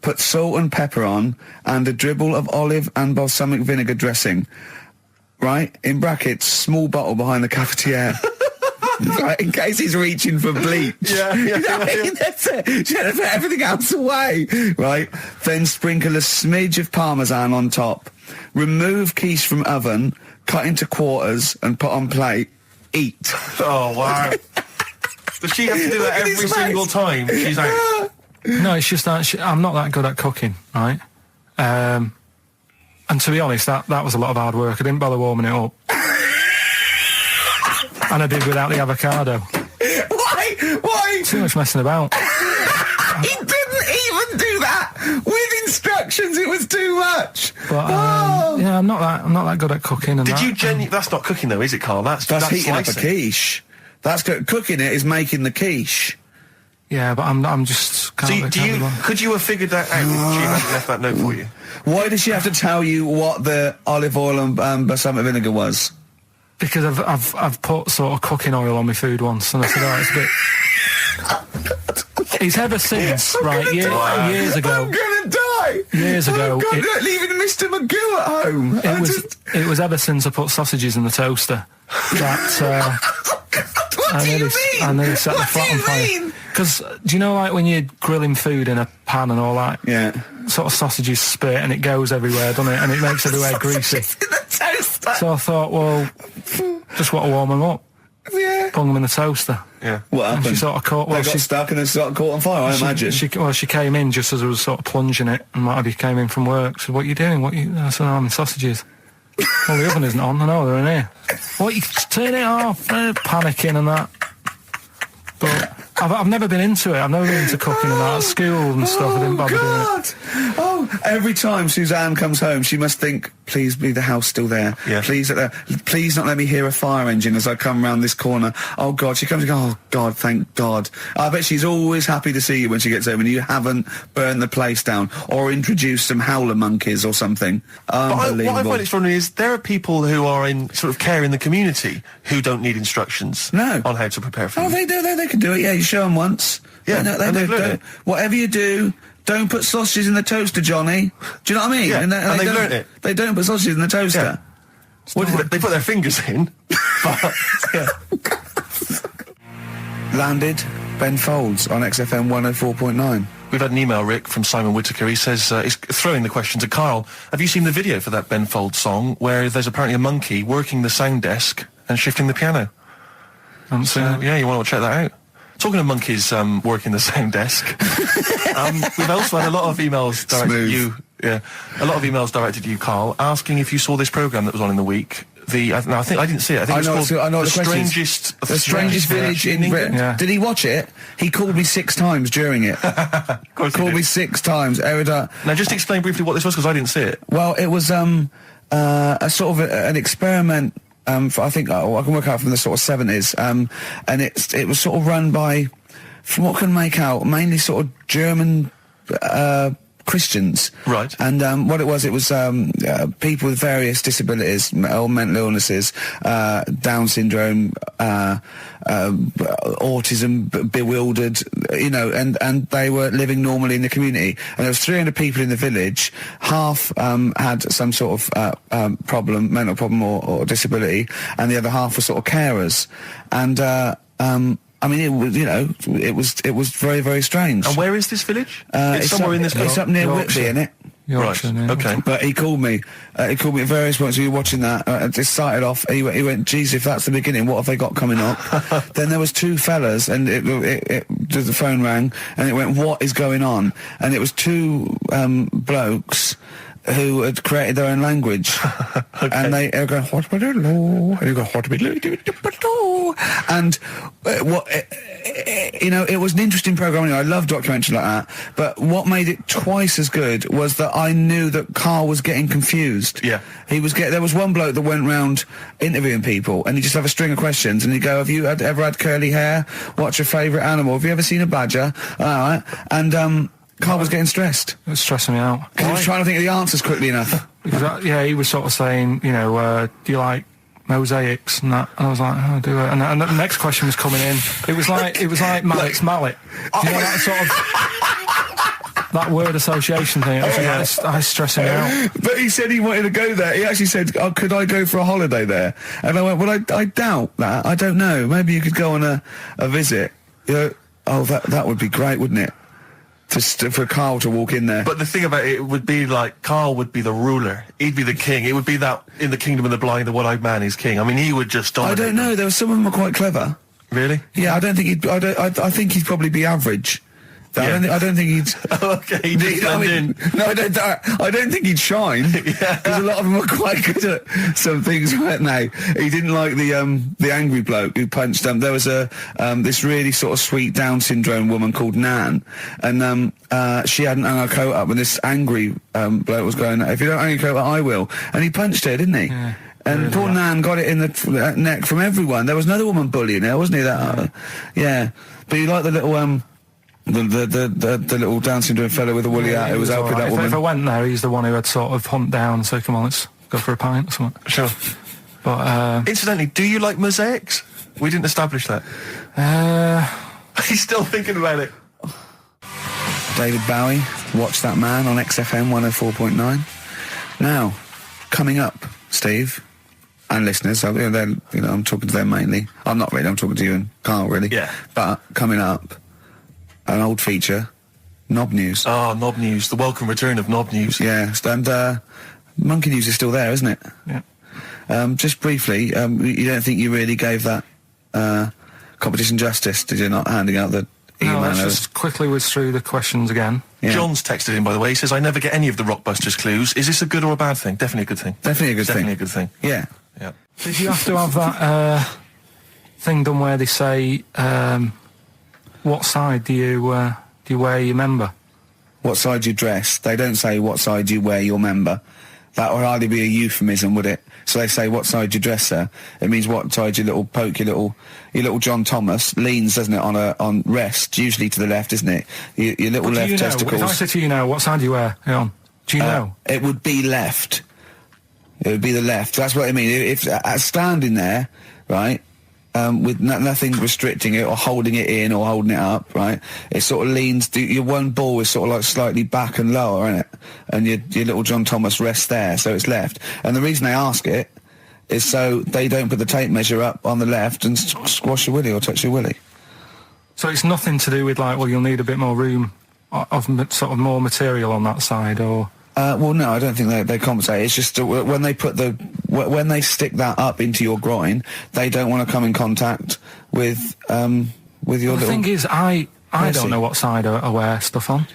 Put salt and pepper on and a dribble of olive and balsamic vinegar dressing. Right? In brackets, small bottle behind the cafetiere. Right, in case he's reaching for bleach. Yeah. That's it. She had to put everything else away. Right? Then sprinkle a smidge of parmesan on top. Remove quiche from oven, cut into quarters and put on plate. Eat. Oh, wow. Does she have to do that every single time? She's like... No, it's just that I'm not that good at cooking, right? And to be honest, that was a lot of hard work. I didn't bother warming it up. And I did without the avocado. Why? Too much messing about. He didn't even do that with instructions. It was too much. But yeah, I'm not that good at cooking. And That's not cooking though, is it, Karl? That's heating up a slicing. quiche. That's cooking it is making the quiche. Yeah, but I'm just Could you have figured that out if she hadn't left that note for you? Why did she have to tell you what the olive oil and balsamic vinegar was? Because I've put sort of cooking oil on my food once, and I said, oh, it's a bit... He's ever since, right, years ago... I'm gonna die! Years ago... leaving Mr. Magoo at home! It was ever since I put sausages in the toaster that... What do you mean? I nearly set the flat on fire. Because, do you know, like, when you're grilling food in a pan and all that? Yeah. Sort of sausages spit and it goes everywhere, doesn't it? And it makes everywhere greasy. In the toaster! So I thought, well, just want to warm them up. Yeah. Bung them in the toaster. Yeah. What happened? And she sort of caught... They got stuck and then got caught on fire, I imagine. She came in just as I was sort of plunging it, and what have you, came in from work. Said, what are you doing? I said, I'm in sausages. Well, the oven isn't on. I know, they're in here. What, you turn it off? Panicking and that. But I've never been into it. I've never been into cooking and that. At school and stuff, I didn't bother doing it. Oh, every time Suzanne comes home, she must think, please be the house still there. Yeah. Please not let me hear a fire engine as I come round this corner. Oh, God, she comes and goes, oh, God, thank God. I bet she's always happy to see you when she gets home and you haven't burned the place down or introduced some howler monkeys or something. Unbelievable. What I find extraordinary is there are people who are in sort of care in the community who don't need instructions on how to prepare food. Oh, they do. They can do it. Yeah, you show them once. Yeah, and they've learned it. Whatever you do, don't put sausages in the toaster, Johnny. Do you know what I mean? Yeah, and they've learned it. They don't put sausages in the toaster. Yeah. What is it? They put their fingers in. But, yeah. Landed Ben Folds on XFM 104.9. We've had an email, Rick, from Simon Whittaker. He says, he's throwing the question to Karl. Have you seen the video for that Ben Folds song where there's apparently a monkey working the sound desk and shifting the piano? So, yeah, you want to check that out. Talking of monkeys working the sound desk, we've also had a lot of emails directed at you. Yeah, a lot of emails directed at you, Karl, asking if you saw this programme that was on in the week. I think I didn't see it. I think it was called The Strangest Village in Britain. Yeah. Did he watch it? He called me 6 times during it. Of course Called me 6 times. Now, just explain briefly what this was, because I didn't see it. Well, it was a sort of an experiment. I think I can work out from the sort of 70s, and it was sort of run by, from what I can make out, mainly sort of German Christians. Right. And what it was people with various disabilities or mental illnesses, Down syndrome, autism, bewildered, and they were living normally in the community. And there was 300 people in the village. Half had some sort of problem, mental problem or disability, and the other half were sort of carers. And I mean, it was very, very strange. And where is this village? It's somewhere in this. It's up near Whitby, isn't it? Yorkshire, Right. yeah. Okay. But he called me. He called me at various points. We were watching that. It started off. He went, "Geez, if that's the beginning, what have they got coming up?" Then there was 2 fellas, and the phone rang, and it went, "What is going on?" And it was 2 blokes who had created their own language. Okay. And they were going, "What and you go, "What and it was an interesting program. I love documentaries like that. But what made it twice as good was that I knew that Karl was getting confused. Yeah. There was one bloke that went round interviewing people, and he'd just have a string of questions, and he'd go, "Have you ever had curly hair? What's your favourite animal? Have you ever seen a badger?" All right. And Karl was getting stressed. It was stressing me out. Because he was trying to think of the answers quickly enough. Because he was sort of saying, do you like mosaics and that? And I was like, oh, do it. And the next question was coming in. It was like Mallet's mallet. Do you know that sort of that word association thing? I was stressing me out. But he said he wanted to go there. He actually said, "Oh, could I go for a holiday there?" And I went, "Well, I doubt that. I don't know. Maybe you could go on a visit." Oh, that would be great, wouldn't it? For Karl to walk in there. But the thing about it would be like Karl would be the ruler. He'd be the king. It would be that in the kingdom of the blind, the one-eyed man is king. I mean, he would just dominate. I don't know. There were some of them were quite clever. Really? Yeah, I don't think he'd. I think he'd probably be average. I don't think he'd. Okay, he'd just blend in. No, I don't think he'd shine. Yeah. Because a lot of them were quite good at some things, weren't they? He didn't like the angry bloke who punched him. There was this really sort of sweet Down syndrome woman called Nan, and she hadn't hung her coat up, and this angry bloke was going, "If you don't hang your coat up, I will." And he punched her, didn't he? Yeah. And poor Nan got it in the neck from everyone. There was another woman bullying her, wasn't he? Yeah. But he liked the little The little dancing doing fellow with a woolly hat who was helping that woman. If I went there, he's the one who had sort of hunt down and said, come on, let's go for a pint or something. Sure. But, Incidentally, do you like mosaics? We didn't establish that. He's still thinking about it. David Bowie, Watch That Man on XFM 104.9. Now, coming up, Steve, and listeners, so, I'm talking to them mainly. I'm not really, I'm talking to you and Carl, really. Yeah. But coming up, an old feature, Knob News. Oh, Knob News, the welcome return of Knob News. Yeah, and Monkey News is still there, isn't it? yeah. Just briefly, you don't think you really gave that competition justice, did you, not handing out the email? No, let's just quickly whiz through the questions again. Yeah. John's texted in, by the way. He says, I never get any of the Rockbusters clues. Is this a good or a bad thing? Definitely a good thing. Definitely a good thing. Definitely a good thing. Yeah. Yeah. Did you have to have that thing done where they say, what side do you wear your member? What side you dress? They don't say what side you wear your member. That would hardly be a euphemism, would it? So they say what side you dress, sir. It means what side your little poke, your little John Thomas leans, doesn't it, on rest, usually to the left, isn't it? Your little But left do you know, testicles. if I said to you now, what side do you wear it on? Do you know? It would be left. It would be the left. That's what I mean. If standing there, right, with nothing restricting it or holding it in or holding it up, right, it sort of leans. Your one ball is sort of like slightly back and lower, isn't it? And your little John Thomas rests there, so it's left. And the reason they ask it is so they don't put the tape measure up on the left and squash your willy or touch your willy. So it's nothing to do with like, well, you'll need a bit more room of sort of more material on that side, or... Well, no, I don't think they compensate. It's just when they put when they stick that up into your groin, they don't want to come in contact with your little... The thing is, I don't know what side I wear stuff on.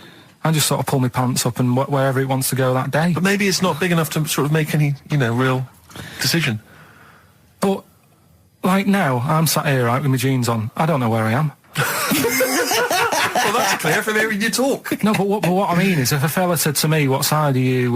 I just sort of pull my pants up and wherever it wants to go that day. But maybe it's not big enough to sort of make any, real decision. But, like now, I'm sat here, right, with my jeans on. I don't know where I am. Well, that's clear from hearing you talk. No, but what I mean is, if a fella said to me, what side are you,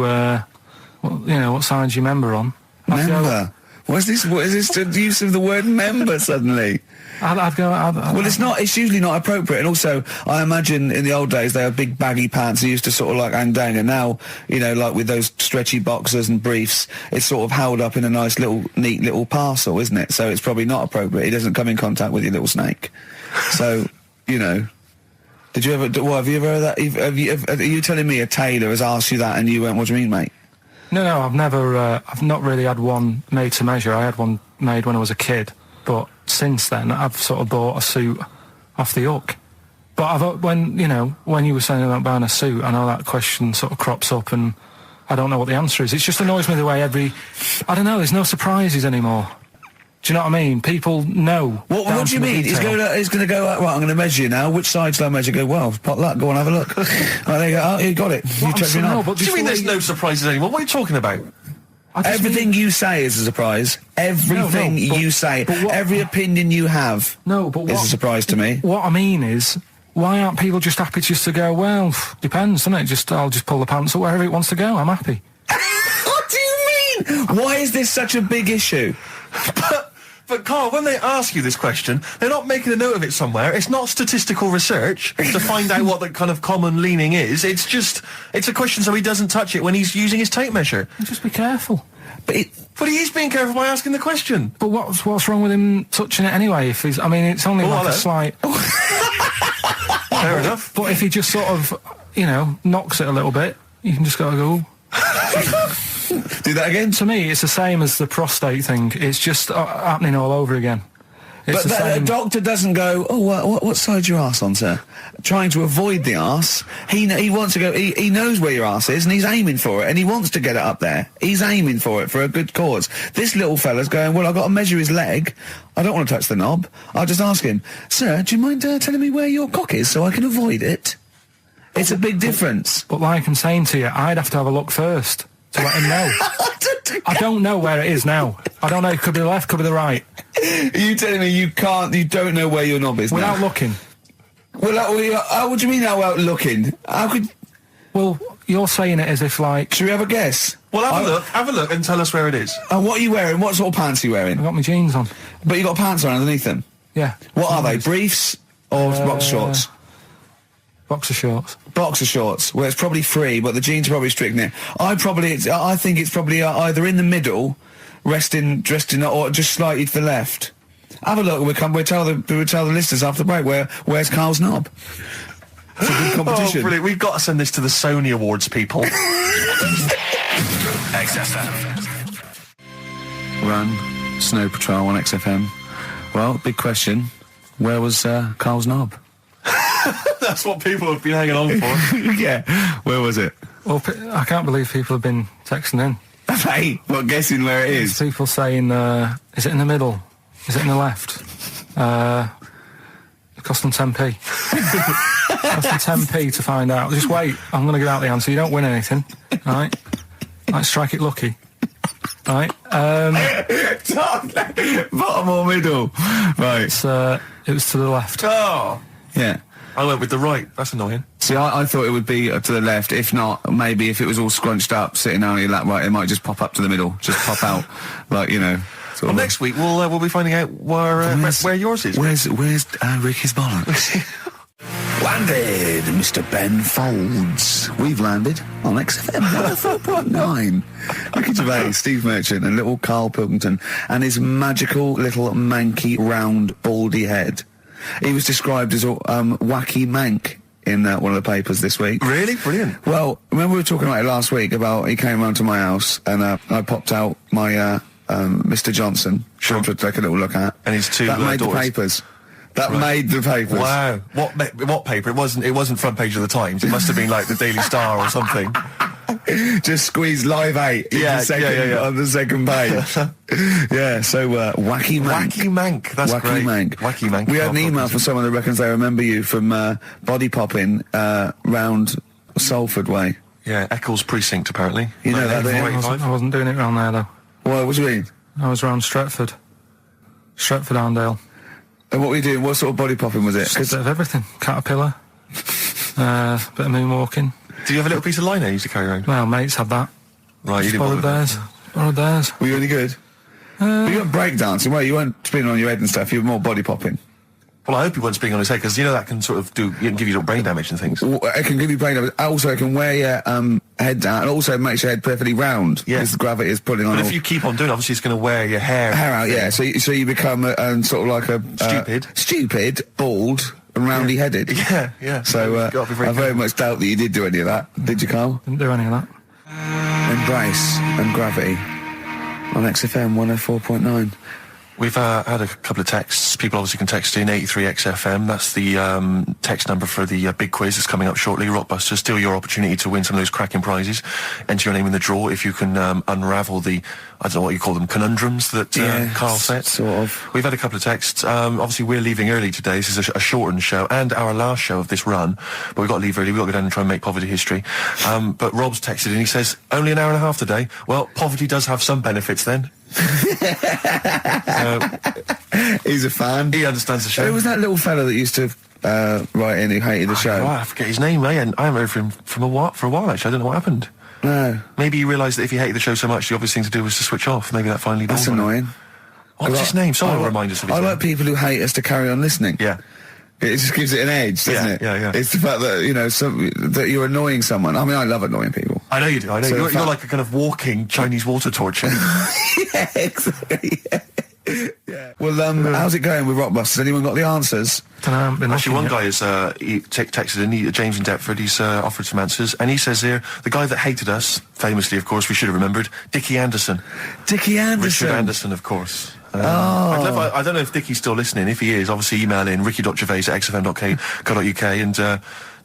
what side's your member on? I'd go, Member? What is this the use of the word member suddenly? I'd go... Well, it's usually not appropriate, and also, I imagine in the old days they had big baggy pants that used to sort of like hang down, and now, like with those stretchy boxers and briefs, it's sort of held up in a nice neat little parcel, isn't it? So it's probably not appropriate. It doesn't come in contact with your little snake. So, did you ever, have you ever heard that? Are you telling me a tailor has asked you that and you went, what do you mean, mate? No, I've never, I've not really had one made to measure. I had one made when I was a kid, but since then I've sort of bought a suit off the hook. But when you were saying about buying a suit, I know that question sort of crops up and I don't know what the answer is. It just annoys me the way I don't know, there's no surprises anymore. Do you know what I mean? People know. What do you mean? He's going to go, right, I'm going to measure you now. Which side shall I measure? Go, well, pot luck, go on, have a look. Right, there you go. Oh, you got it. You check me out. What do you mean there's no surprises anymore? What are you talking about? Everything you say is a surprise. Everything you say, every opinion you have is a surprise to me. What I mean is, why aren't people just happy just to go, well, depends, doesn't it? I'll just pull the pants up wherever it wants to go. I'm happy. What do you mean? Why is this such a big issue? But Carl, when they ask you this question, they're not making a note of it somewhere. It's not statistical research to find out what the kind of common leaning is. It's a question so he doesn't touch it when he's using his tape measure. Just be careful. But he is being careful by asking the question. But what's wrong with him touching it anyway? If he's, it's only like a slight... Fair enough. But if he just sort of, knocks it a little bit, you can just go... Do that again? To me, it's the same as the prostate thing. It's just happening all over again. But a doctor doesn't go, what side's your arse on, sir? Trying to avoid the arse. He wants to go, he knows where your arse is and he's aiming for it and he wants to get it up there. He's aiming for it for a good cause. This little fella's going, well, I've got to measure his leg. I don't want to touch the knob. I'll just ask him, sir, do you mind telling me where your cock is so I can avoid it? It's a big difference. But like I'm saying to you, I'd have to have a look first to let him know. I don't know where it is now. I don't know. It could be the left, could be the right. Are you telling me you don't know where your knob is without now? looking? Well, what do you mean without looking? How could... Well, you're saying it as if like... Should we have a guess? Well, have a look and tell us where it is. What are you wearing? What sort of pants are you wearing? I've got my jeans on. But you got pants on underneath them? Yeah. What are they, briefs or box shorts? Boxer shorts. Boxer shorts, where it's probably free, but the jeans are probably strict in it. I think it's probably either in the middle, dressed in, or just slightly to the left. Have a look. We'll tell the listeners after the break where's Karl's knob. It's a good competition. Oh, brilliant! We've got to send this to the Sony Awards people. XFM. Run, Snow Patrol on XFM. Well, big question. Where was Karl's knob? That's what people have been hanging on for. Yeah. Where was it? Well, I can't believe people have been texting in. Hey, well, guessing where it is. People saying, is it in the middle? Is it in the left? It cost them 10p. Cost them 10p to find out. Just wait, I'm going to give out the answer. You don't win anything, right? Like, strike it lucky. Right? Bottom or middle? Right. It was to the left. Oh! Yeah. I went with the right. That's annoying. See, I thought it would be to the left. If not, maybe if it was all scrunched up, sitting down on your lap right, it might just pop up to the middle. Just pop out, like, you know. Well, next week we'll be finding out where yours is. Where's Ricky's bollocks? Landed, Mr. Ben Folds. We've landed on XFM 104.9. Ricky Gervais, Steve Merchant, and little Karl Pilkington, and his magical little manky, round, baldy head. He was described as a wacky mank in one of the papers this week. Really? Brilliant. Well, remember we were talking about it last week, about he came round to my house, and I popped out my Mr. Johnson, sure, to take a little look at. And his two that made daughters. the papers. That made the papers. Wow. What paper? It wasn't front page of the Times. It must have been like the Daily Star or something. Just squeeze Live 8 on the second page. Yeah, so Wacky Mank. Wacky Mank, that's Wacky great. Mank. Wacky Mank. We had an email from someone that reckons they remember you from body popping round Salford Way. Yeah, Eccles Precinct, apparently. You know that, don't you? I wasn't doing it round there, though. What do you mean? I was round Stretford. Stretford-Arndale. And what were you doing? What sort of body popping was it? Just a bit of everything. Caterpillar. Bit of moonwalking. Do you have a little piece of line you used to carry around? Well, mates had that. Right, you didn't bother borrowed with theirs. Borrowed theirs. Were you any good? But you weren't breakdancing, well, you weren't spinning on your head and stuff, you were more body popping. Well, I hope he wasn't spinning on his head, because you know that can sort of give you little brain damage and things. Well, it can give you brain damage. Also, it can wear your head down, and also makes your head perfectly round. Yeah. Because the gravity is pulling on. But if you keep on doing it, obviously it's going to wear your hair out, yeah. So you become sort of like a stupid, bald, and roundy headed. Yeah. So I very much doubt that you did do any of that. Did you, Karl? Didn't do any of that. Embrace and Gravity on XFM 104.9. We've had a couple of texts. People obviously can text in 83XFM. That's the text number for the big quiz that's coming up shortly. Rockbusters, still your opportunity to win some of those cracking prizes. Enter your name in the draw if you can unravel the, I don't know what you call them, conundrums that Karl set. Sort of. We've had a couple of texts. Obviously, we're leaving early today. This is a shortened show and our last show of this run. But we've got to leave early. We've got to go down and try and make poverty history. But Rob's texted and he says, only an hour and a half today. Well, poverty does have some benefits then. He's a fan. He understands the show. Who was that little fella that used to write in who hated the show? I forget his name. I haven't heard from him for a while, actually. I don't know what happened. No. Maybe he realised that if he hated the show so much, the obvious thing to do was to switch off. Maybe that finally dawned That's on him. annoying. What's his name? Someone remind us of his name. I like people who hate us to carry on listening. Yeah. It just gives it an edge, doesn't it? Yeah. It's the fact that, you know, that you're annoying someone. I mean, I love annoying people. I know you do. I know. So You're like a kind of walking Chinese water torch. Yeah, exactly. Yeah. Well, how's it going with Rockbusters? Anyone got the answers? Actually, one guy has texted in, James in Deptford, he's offered some answers, and he says here, the guy that hated us, famously, of course, we should have remembered, Dickie Anderson. Dickie Anderson? Richard Anderson, of course. I don't know if Dickie's still listening. If he is, obviously email in ricky.gervais@xfm.co.uk and tell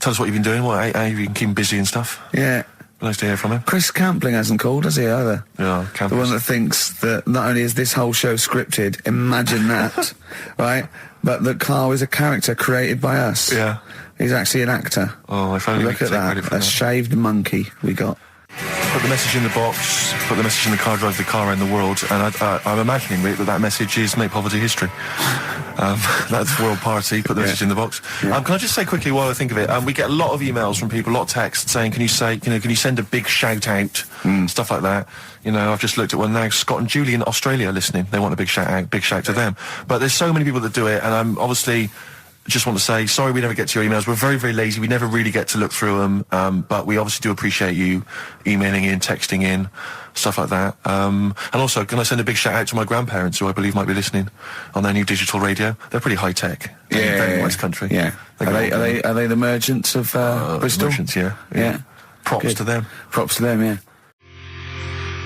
us what you've been doing, how you can keep him busy and stuff. Yeah. Nice to hear from him. Chris Campling hasn't called, has he, either? Yeah, The one that thinks that not only is this whole show scripted, imagine that, right, but that Karl is a character created by us. Yeah. He's actually an actor. Oh, if only we Look could at take credit that, for a that. shaved monkey we got. Put the message in the box, put the message in the car, drive the car around the world, and I'm imagining that message is make poverty history. That's World Party, put the message in the box. Can I just say quickly while I think of it, we get a lot of emails from people, a lot of texts saying, can you send a big shout out, stuff like that. You know, I've just looked at one now, Scott and Julie in Australia listening, they want a big shout out, big shout to them. But there's so many people that do it, and I'm obviously just want to say sorry we never get to your emails. We're very, very lazy. We never really get to look through them, but we obviously do appreciate you emailing in, texting in, stuff like that. And also, can I send a big shout out to my grandparents, who I believe might be listening on their new digital radio? They're pretty high tech. Yeah, very nice country. Yeah. Are they the merchants of Bristol? Merchants, yeah. Props to them. Props to them, yeah.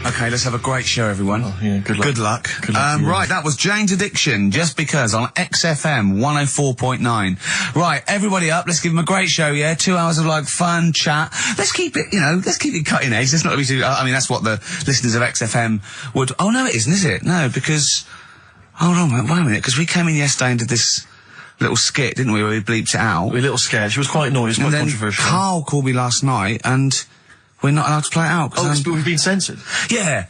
Okay, let's have a great show, everyone. Oh, yeah, good luck. Good luck. Good luck to you. Right, that was Jane's Addiction, Just Because, on XFM 104.9. Right, everybody up, let's give them a great show, yeah? 2 hours of, like, fun chat. Let's keep it, let's keep it cutting edge. Let's not be too, I mean, that's what the listeners of XFM would, oh, no, it isn't, is it? No, because, hold on, wait a minute, because we came in yesterday and did this little skit, didn't we, where we bleeped it out. We were a little scared. She was quite annoyed. It was quite controversial. Carl called me last night, and we're not allowed to play it out. Oh, we've been censored? Yeah.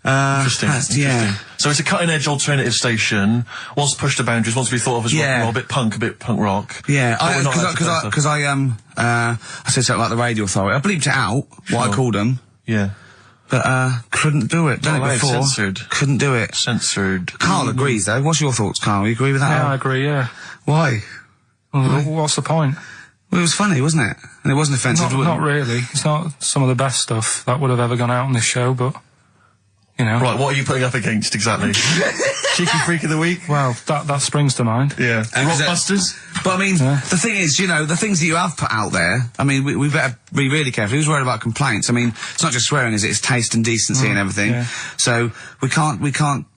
Interesting. Yeah. So it's a cutting-edge alternative station. Wants to push the boundaries. Wants to be thought of as rock and roll, a bit punk rock. Yeah, because I said something like the Radio Authority. I bleeped it out. What I called them. Yeah. But couldn't do it. Done it before. Censored. Couldn't do it. Censored. Carl agrees though. What's your thoughts, Carl? You agree with that? Yeah, I agree. Yeah. Why? Well, what's the point? Well, it was funny, wasn't it? And it wasn't offensive. Not really. It's not some of the best stuff that would have ever gone out on this show, but. Right, what are you putting up against exactly? Cheeky Freak of the Week? Well, that springs to mind. Yeah. Rockbusters? But I mean, the thing is, the things that you have put out there, I mean, we better be really careful. Who's worried about complaints? I mean, it's not just swearing, is it? It's taste and decency and everything. Yeah. So we can't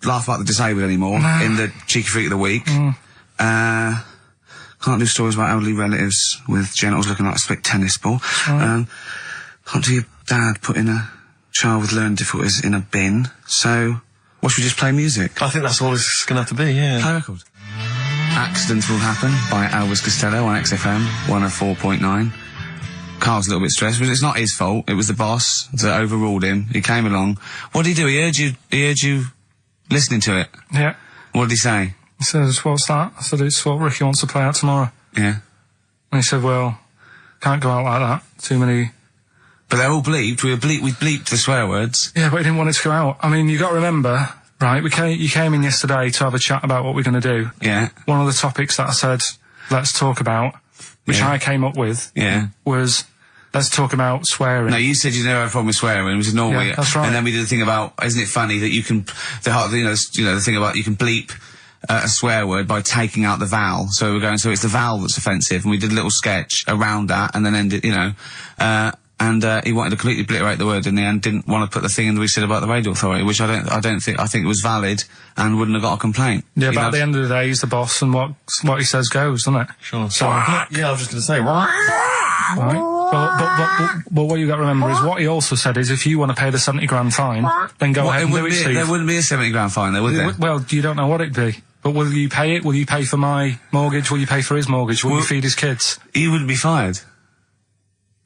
laugh about the disabled anymore in the Cheeky Freak of the Week. Can't do stories about elderly relatives with genitals looking like a split tennis ball. Can't do your dad putting a child with learning difficulties in a bin. So, what should we just play music? I think that's all it's going to have to be, yeah. Play a record. Accidents Will Happen by Elvis Costello on XFM 104.9. Carl's a little bit stressed, but it's not his fault. It was the boss that overruled him. He came along. What did he do? He heard you listening to it. Yeah. What did he say? He says, what's that? I said, it's what Ricky wants to play out tomorrow. Yeah. And he said, well, can't go out like that. Too many... But they're all bleeped. We bleeped the swear words. Yeah, but he didn't want it to go out. I mean, you got to remember, right, you came in yesterday to have a chat about what we're going to do. Yeah. One of the topics that I said, let's talk about, which I came up with, was... Let's talk about swearing. No, you said you never had a problem with swearing, which is normally... Yeah, that's right. And then we did the thing about, isn't it funny that you can... the thing about you can bleep a swear word by taking out the vowel. So we're going, so it's the vowel that's offensive, and we did a little sketch around that, and then ended, and he wanted to completely obliterate the word in the end, didn't want to put the thing in that we said about the Radio Authority, which I think it was valid and wouldn't have got a complaint. Yeah, but at the end of the day, he's the boss, and what he says goes, doesn't it? Sure. So, yeah, I was just going to say, right. But what you got to remember is what he also said is if you want to pay the 70 grand fine, then go ahead and do it, Steve. There wouldn't be a 70 grand fine, there, would there? Well, you don't know what it'd be. But will you pay it? Will you pay for my mortgage? Will you pay for his mortgage? Will you feed his kids? He wouldn't be fired.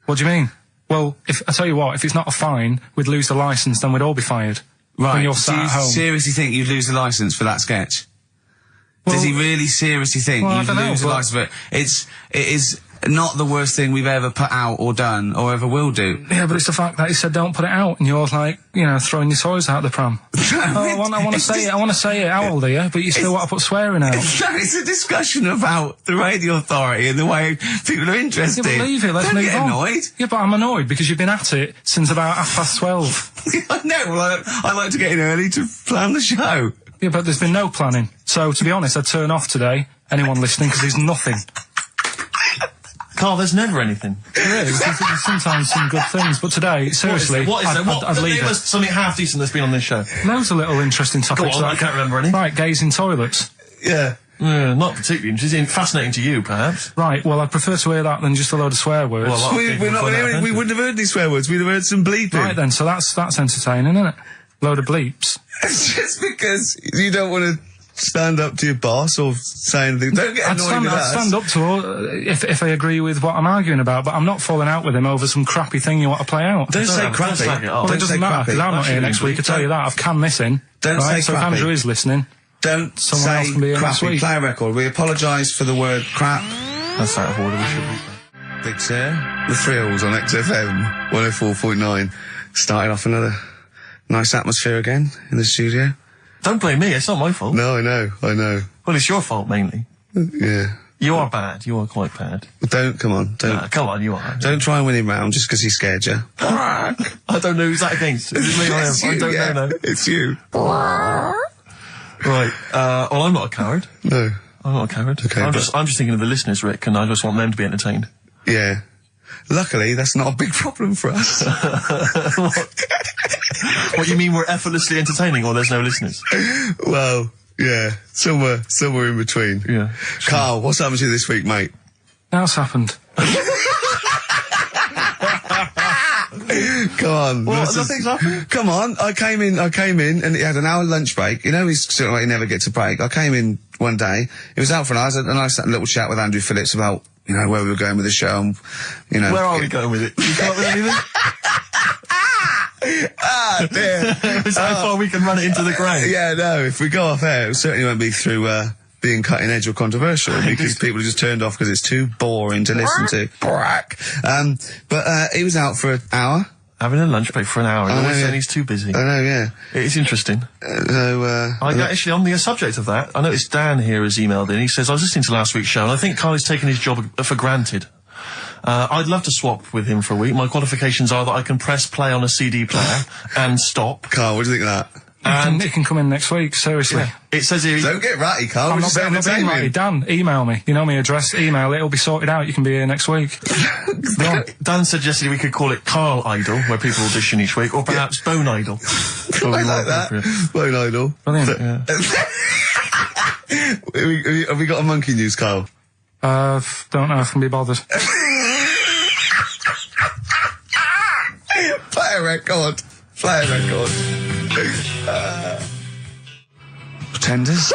What do you mean? Well, I tell you what, if it's not a fine, we'd lose the licence, then we'd all be fired. Right. When you're sat at home. Do you seriously think you'd lose the licence for that sketch? Does he really seriously think you'd lose the licence for it? It is not the worst thing we've ever put out or done or ever will do. Yeah, but it's the fact that he said don't put it out, and you're like, throwing your toys out the pram. I want to say it. How old are you? But you still want to put swearing out. It's a discussion about the Radio Authority and the way people are interested. Yeah, but leave it. Let's Don't move get on. Annoyed. Yeah, but I'm annoyed because you've been at it since about 12:30. I know. Well, I like to get in early to plan the show. Yeah, but there's been no planning. So, to be honest, I'd turn off today, anyone listening, because there's nothing. Carl, there's never anything. There is. There's sometimes some good things, but today, seriously, I'd leave it. Something half decent that's been on this show. Loads of little interesting topics. Go on, I can't remember any. Right, gays in toilets. Yeah. Not particularly interesting. Fascinating to you, perhaps. Right, well, I'd prefer to hear that than just a load of swear words. Well, we wouldn't have heard these swear words. We'd have heard some bleeping. Right then, so that's entertaining, isn't it? Load of bleeps. It's just because you don't want to stand up to your boss or say anything. Don't get annoyed with us. I'd stand up to her if I agree with what I'm arguing about, but I'm not falling out with him over some crappy thing you want to play out. Don't say crappy. Well, it doesn't matter, because I'm not here next week, I tell you that. I've canned this in. Don't say so crappy. if Andrew is listening, don't someone else say can be here next crappy. week. Play a record. We apologise for the word crap. That's out of order, we should be. Big Sir, the Thrills on XFM 104.9. Starting off another nice atmosphere again in the studio. Don't blame me, it's not my fault. No, I know. Well, it's your fault, mainly. Yeah. You are bad. You are quite bad. Come on, don't. Come on, you are. Don't try and win him round just because he scared you. I don't know who's that against. Is it me or him? It's you, I don't yeah. know. No. It's you. Right. Well, I'm not a coward. No. I'm not a coward. Okay, I'm but- just thinking of the listeners, Rick, and I just want them to be entertained. Yeah. Luckily, that's not a big problem for us. What you mean? We're effortlessly entertaining, or there's no listeners? Well, yeah, somewhere in between. Yeah. Carl, what's happened to you this week, mate? That's happened. Come on. What? Nothing's happened? Come on. I came in, and he had an hour lunch break. You know, he's sort of like he never gets a break. I came in one day. He was out for an hour, and I had a little chat with Andrew Phillips about, you know, where we were going with the show, and, you know. Where are we going with it? You come up with anything? Ah, dear. Is that how far we can run it into the ground? Yeah, no, if we go off air, it certainly won't be through, being cutting edge or controversial, because people are just turned off because it's too boring to listen to. But he was out for an hour. Having a lunch break for an hour, and I know, always saying yeah. he's too busy. I know, yeah. It's interesting. Actually, on the subject of that, I noticed Dan here has emailed in. He says, I was listening to last week's show, and I think Carl has taken his job for granted. I'd love to swap with him for a week. My qualifications are that I can press play on a CD player and stop. Carl, what do you think of that? And it can come in next week, seriously. It says here... Don't get ratty, Carl. I'm We're not just being entertaining. ratty. Dan, email me. You know my address. Email. It'll be sorted out. You can be here next week. Dan suggested we could call it Carl Idol, where people audition each week, or perhaps Bone Idol. I like that. Bone Idol. Brilliant. Have we got a monkey news, Carl? Don't know if I can be bothered. Play a record. Pretenders.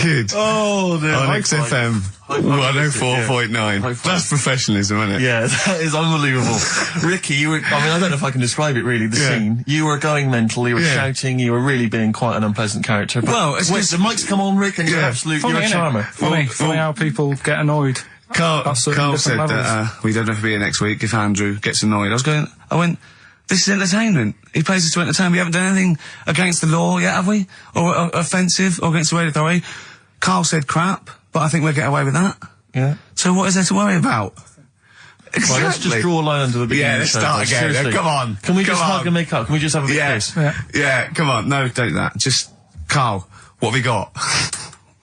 Good. Oh, dear. On XFM 104.9. That's professionalism, isn't it? Yeah, that is unbelievable. Ricky, I don't know if I can describe it really, the scene. You were going mental, you were shouting, you were really being quite an unpleasant character. But Well, it's wait, just- the mic's come on, Rick, and you're Funny, you're a innit? charmer. Funny how people get annoyed. Carl At certain said different that we don't have to be here next week if Andrew gets annoyed. I went, this is entertainment. He pays us to entertain. We haven't done anything against the law yet, have we? Or offensive, or against the radio authority. Carl said crap, but I think we'll get away with that. Yeah. So what is there to worry about? Exactly. Right, let's just draw a line under the beginning. Yeah, of the let's show, start guys. again. Seriously. Come on. Can we just Come hug on. and make up? Can we just have a big kiss? Yeah, come on. No, don't do that. Just, Carl, what have we got?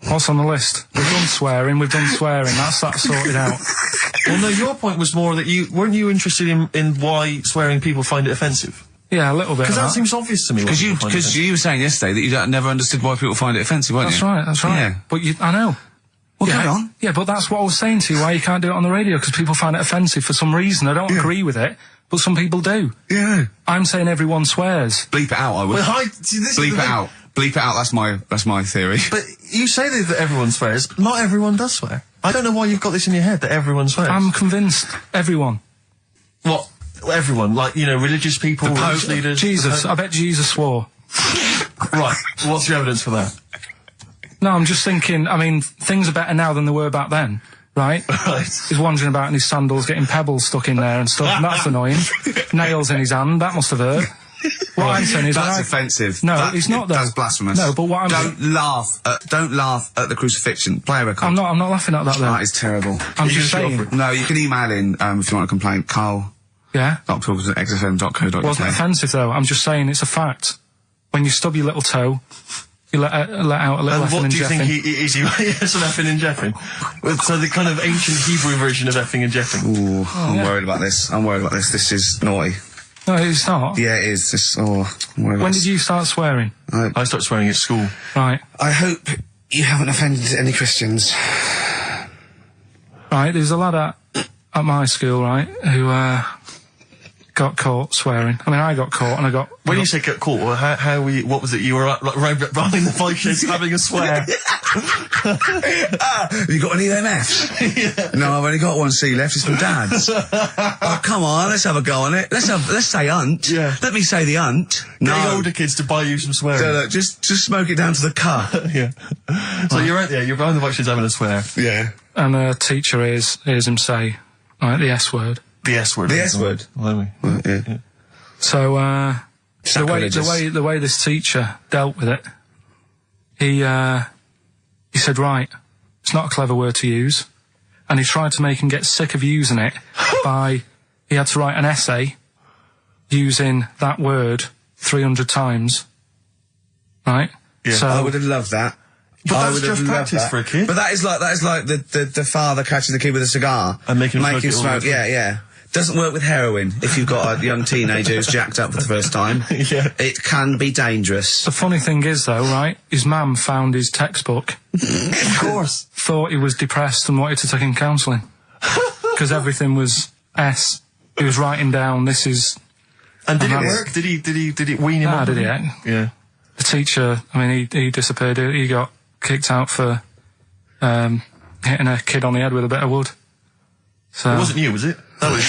What's on the list? We've done swearing. That's sorted out. Well, no, your point was more that weren't you interested in why swearing people find it offensive? Yeah, a little bit. Because that seems obvious to me. Because you were saying yesterday that you never understood why people find it offensive, weren't That's you? right. Yeah. But I know. Well, yeah, carry on. Yeah, but that's what I was saying to you, why you can't do it on the radio, because people find it offensive for some reason. I don't agree with it, but some people do. Yeah. I'm saying everyone swears. Bleep it out, I would. Well, this Bleep it out. Bleep it out, that's my theory. But you say that everyone swears. Not everyone does swear. I don't know why you've got this in your head that everyone swears. I'm convinced everyone. What? Everyone? Like, religious people, religious leaders? Jesus, I bet Jesus swore. Right, what's your evidence for that? No, I'm just thinking, things are better now than they were back then, right? Right. He's wandering about in his sandals, getting pebbles stuck in there and stuff, and that's annoying. Nails in his hand, that must have hurt. What I'm saying is... That's offensive. No, it's not though. That's blasphemous. No, but what I'm... Don't laugh at the crucifixion. Play a record. I'm not laughing at that though. That is terrible. I'm just saying... No, you can email in, if you want a complaint. Carl. Yeah? .talkers@xfm.co.uk. Wasn't offensive though, I'm just saying it's a fact. When you stub your little toe, you let out a little effing what and do you think jeffing. is he? Yes, an effing and jeffing. So the kind of ancient Hebrew version of effing and jeffing. Ooh, I'm worried about this. This is naughty. No, it's not. Yeah, it is. I'm worried about When this. did you start swearing? I started swearing at school. Right. I hope you haven't offended any Christians. Right, there's a lad at my school, right, who got caught swearing. I got caught and I got... When you say get caught, what was it? You were right behind the bike sheds having a swear. Have you got any of them Fs? Yeah. No, I've only got one C left. It's from Dad's. Oh, come on, let's have a go on it. Let's say unt. Yeah. Let me say the unt. No. Getting older kids to buy you some swearing. So, look, just smoke it down to the cut. Yeah. So you're right there. You're behind the bike sheds having a swear. Yeah. And a teacher hears him say, right, the S word. The S word. The S word. Yeah. So, Sacrilegious. the way this teacher dealt with it, he said, right, It's not a clever word to use. And he tried to make him get sick of using it he had to write an essay using that word 300 times. Right? Yeah. So I would have loved that. But I that's would have just loved practice that. for a kid. But that is like the father catching the kid with a cigar And making him smoke it all smoke. the way Yeah. Doesn't work with heroin if you've got a young teenager who's jacked up for the first time. Yeah. It can be dangerous. the funny thing is, though, right, his mum found his textbook, Of course. thought he was depressed and wanted to take him counselling. Because everything was S. He was writing down, this is... And did it that's- work? Did it wean him Ah, up? did it? Yeah. The teacher, I mean, he disappeared. He got kicked out for hitting a kid on the head with a bit of wood. So It wasn't you, was it? That was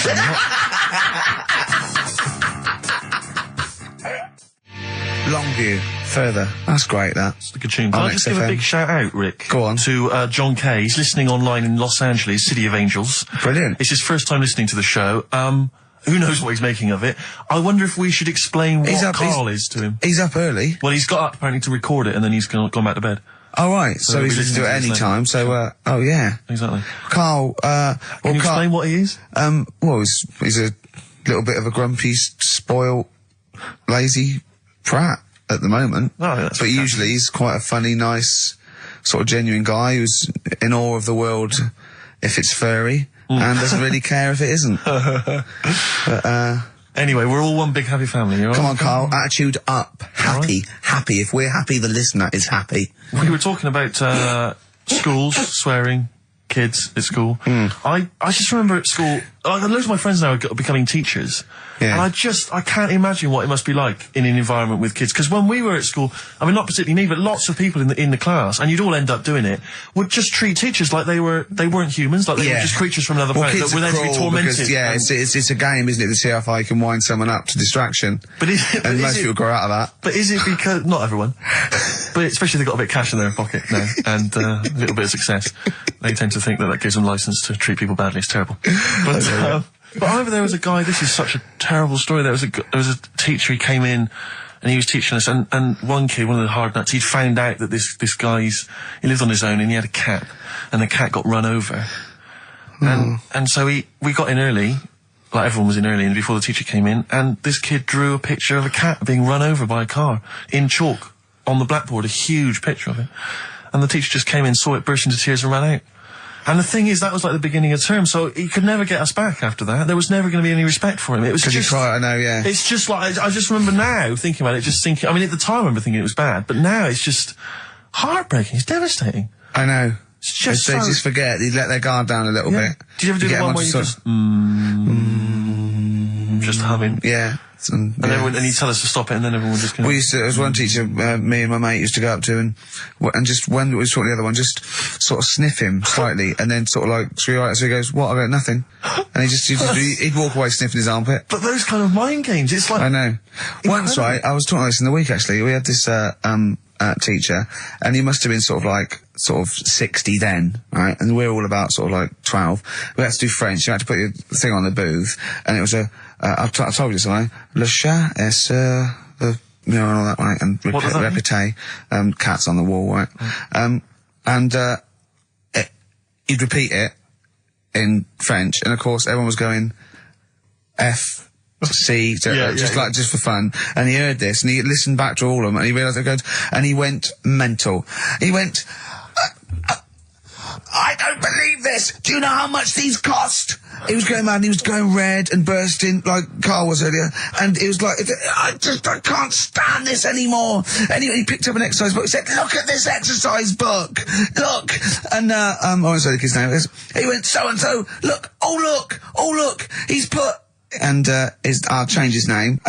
Longview, further. That's great, that. a good tune. Can On I just give a XFM. big shout out, Rick? Go on. To John Kay. He's listening online in Los Angeles, City of Angels. Brilliant. It's his first time listening to the show. Who knows what he's making of it? I wonder if we should explain what Carl is to him. He's up early. Well, he's got up apparently to record it, and then he's gone back to bed. Oh, right. So we'll he's be listening to it listening to any this time. So, oh, yeah. Exactly. Carl, Can you explain what he is? well, he's a little bit of a grumpy, spoiled, lazy prat at the moment. Oh, that's but usually he's quite a funny, nice, sort of genuine guy who's in awe of the world if it's furry and doesn't really care if it isn't. Anyway, we're all one big happy family. You all Come right? on, Carl, attitude up. Happy, happy. If we're happy, the listener is happy. We were talking about schools, swearing, kids at school. I just remember at school, loads of my friends now are becoming teachers. Yeah. And I can't imagine what it must be like in an environment with kids. Because when we were at school, I mean, not particularly me, but lots of people in the class, and you'd all end up doing it, would just treat teachers like they weren't humans, like they were just creatures from another planet that were there to be tormented. Because, yeah, it's a game, isn't it, to see how far you can wind someone up to distraction. But and most people grow out of that. But is it because, not everyone, but especially if they've got a bit of cash in their pocket now, and a little bit of success, they tend to think that gives them license to treat people badly. It's terrible. But I remember there was a guy, this is such a terrible story, there was a teacher, he came in, and he was teaching us, and one kid, one of the hard nuts, he'd found out that this guy, he lived on his own, and he had a cat, and the cat got run over. And so we got in early, like everyone was in early, and before the teacher came in, and this kid drew a picture of a cat being run over by a car, in chalk, on the blackboard, a huge picture of it. And the teacher just came in, saw it, burst into tears, and ran out. And the thing is, that was like the beginning of term, so he could never get us back after that. There was never going to be any respect for him. It was just... I know, yeah. It's just like, I just remember now thinking about it, just thinking, I mean, at the time I remember thinking it was bad, but now it's just heartbreaking, it's devastating. I know. It's just They just forget, they let their guard down a little bit. Did you ever do the get one them where you onto just humming? Yeah. And he'd tell us to stop it, and then everyone would just... We used to, there was one teacher, me and my mate used to go up to and just when we saw the other one, just sort of sniff him slightly, and then sort of like, so he goes, what? I go, nothing. And he'd walk away sniffing his armpit. But those kind of mind games, it's like... I know. Once, right, I was talking about this in the week actually, we had this, teacher, and he must have been sort of 60 then, right? And we're all about sort of like 12. We had to do French, you had to put your thing on the booth, and it was I've told you something, le chat est and all that, right? And What does that mean? répété, cats on the wall, right? He'd repeat it in French, and of course everyone was going F, C, just for fun. And he heard this, and he listened back to all of them, and he realised it goes, and he went mental. He went, I don't believe this! Do you know how much these cost? He was going mad, and he was going red and bursting, like Carl was earlier, and it was like, I can't stand this anymore. Anyway, he picked up an exercise book, he said, look at this exercise book! Look! And, I won't say the kid's name, he went, so-and-so, look, oh look, he's put, and I'll change his name,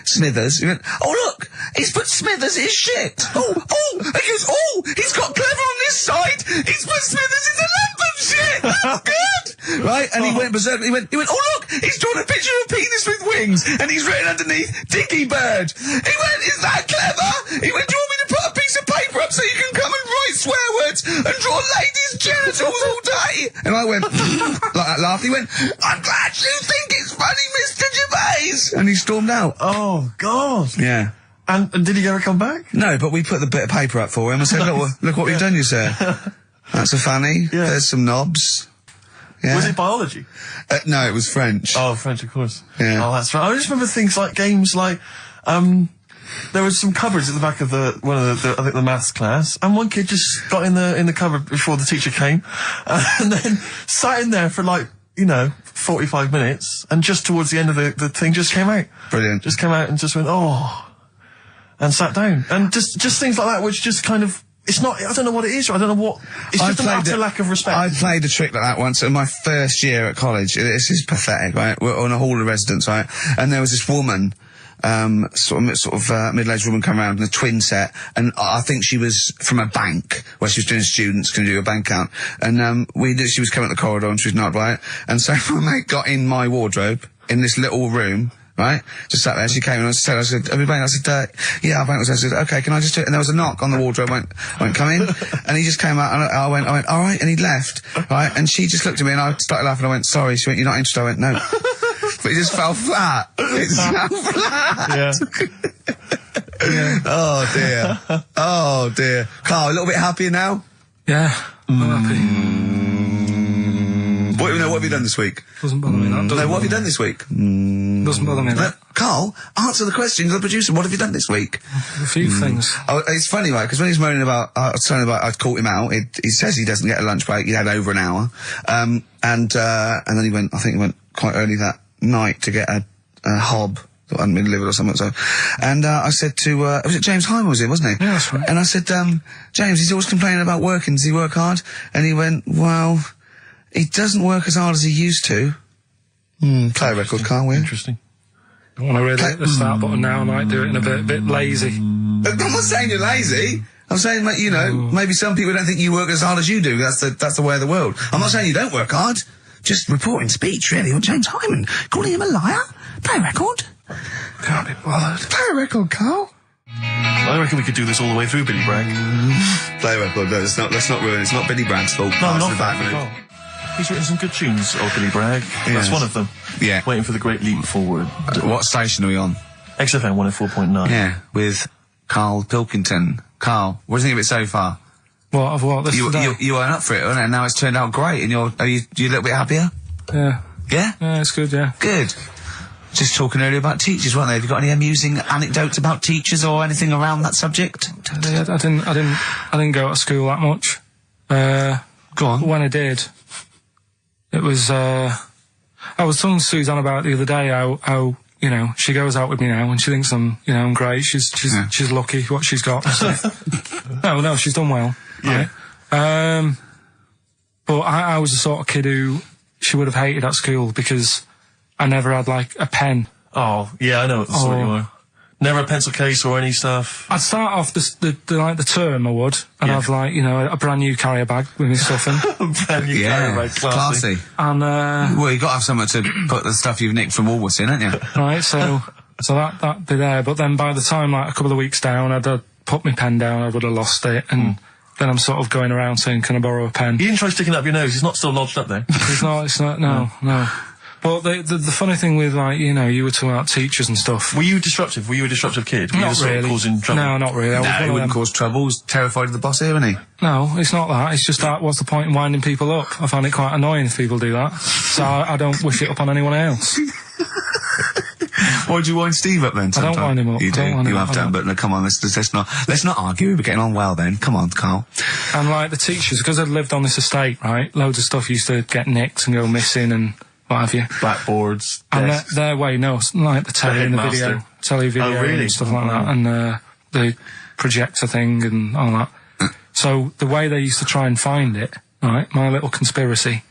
Smithers. He went, oh look, he's put Smithers in his shit. Oh, he goes, he's got Clever on this side. He's put Smithers in the London shit. That's good, right? And he went berserk. He went, oh look, he's drawn a picture of a penis with wings, and he's written underneath Dicky Bird. He went, is that clever? He went, do you want me to put a piece of paper up so you can come and write swear words and draw ladies' genitals all day? And I went, like that laughed. He went, I'm glad you think it's funny, Mr. Gervais. And he stormed out. Oh, God. Yeah. And did he ever come back? No, but we put the bit of paper up for him and said, look what we've done, you sir. That's a fanny. Yeah. There's some knobs. Yeah. Was it biology? No, it was French. Oh, French, of course. Yeah. Oh, that's right. I just remember things like games like, there was some cupboards at the back of I think the maths class, and one kid just got in the cupboard before the teacher came, and then sat in there for 45 minutes, and just towards the end of the thing just came out. Brilliant. Just came out and just went, oh, and sat down. And just things like that, which just kind of, it's not, I don't know what it is, I don't know what, it's just an utter lack of respect. I played a trick like that once in my first year at college. This is pathetic, right? We're on a hall of residence, right? And there was this woman, sort of middle-aged woman come around in a twin set, and I think she was from a bank where she was doing students can do a bank account, and she was coming up the corridor and she was not right, and so my mate got in my wardrobe in this little room. Right? Just sat there, she came in and I said, have you banked? I said, yeah, I banked. I said, okay, can I just do it? And there was a knock on the wardrobe. I went, come in. And he just came out and I went, all right. And he left. Right? And she just looked at me and I started laughing. I went, sorry. She went, you're not interested? I went, no. But it just fell flat. It just fell flat. Yeah. Oh dear. Oh dear. Carl, a little bit happier now? Yeah. I'm happy. What have you done this week? Doesn't bother me that. What have you done this week? Doesn't bother me that. Carl, answer the question to the producer. What have you done this week? A few things. Oh, it's funny, right? Because when he's moaning about, I'd caught him out. He says he doesn't get a lunch break. He had over an hour, and then he went. I think he went quite early that night to get a hob that hadn't been delivered or something. So, and I said to, was it James Hyman? Was it? Wasn't he? Yeah, that's right. And I said, James, he's always complaining about working. Does he work hard? And he went, well, he doesn't work as hard as he used to. Play a record, Carl, will you? Interesting. I want to really hit the start button now. I might do it in a bit lazy. I'm not saying you're lazy. I'm saying, like, maybe some people don't think you work as hard as you do. That's the way of the world. I'm not saying you don't work hard. Just reporting speech, really, on James Hyman. Calling him a liar. Play a record. Can't be bothered. Play a record, Carl. I reckon we could do this all the way through, Billy Bragg. Play a record. No, let's not ruin it. It's not Billy Bragg's fault. No, It's not the that. back No. He's written some good tunes, old Billy Bragg. Yes. That's one of them. Yeah. Waiting for the great leap forward. What station are we on? XFM 104.9. Yeah, with Karl Pilkington. Carl, what do you think of it so far? What? Of what? This You today? weren't up for it, and now it's turned out great, and are you a little bit happier? Yeah. Yeah? Yeah, it's good, yeah. Good. Just talking earlier about teachers, weren't they? Have you got any amusing anecdotes about teachers or anything around that subject? I didn't go to school that much. Go on. When I did, it was, I was telling Suzanne about it the other day how she goes out with me now and she thinks I'm great. She's lucky what she's got. No, she's done well. Yeah. Right? But I was the sort of kid who she would have hated at school because I never had, like, a pen. Oh, yeah, I know what the sort you are. Never a pencil case or any stuff. I'd start off the term, I would, and have, like, a brand new carrier bag with my stuff in. Brand new carrier bag, classy. And, well, you got to have somewhere to put the stuff you've nicked from Woolworths in, haven't you? right, so that'd be there. But then by the time, like, a couple of weeks down, I'd put my pen down, I would have lost it, and then I'm sort of going around saying, can I borrow a pen? You didn't try sticking it up your nose, it's not still lodged up there. It's not, no. But the funny thing with, like, you were talking about teachers and stuff. Were you disruptive? Were you a disruptive kid? Were you Not the sort of really. causing trouble? No, not really. I was No, one he of wouldn't them. cause trouble. He's terrified of the boss here, isn't he? No, it's not that. It's just that, what's the point in winding people up? I find it quite annoying if people do that. So I don't wish it up on anyone else. Why'd you wind Steve up then? I don't sometime? wind him up. You I do. don't wind You him have up. I done, don't. but no, come on, let's not argue. We're getting on well then. Come on, Carl. And, like, the teachers, because I'd lived on this estate, right, loads of stuff used to get nicked and go missing and what have you. Blackboards, And desks. their way, like the telly and the headmaster. video Oh, really? and stuff like that, and the projector thing and all that. So the way they used to try and find it, right, my little conspiracy,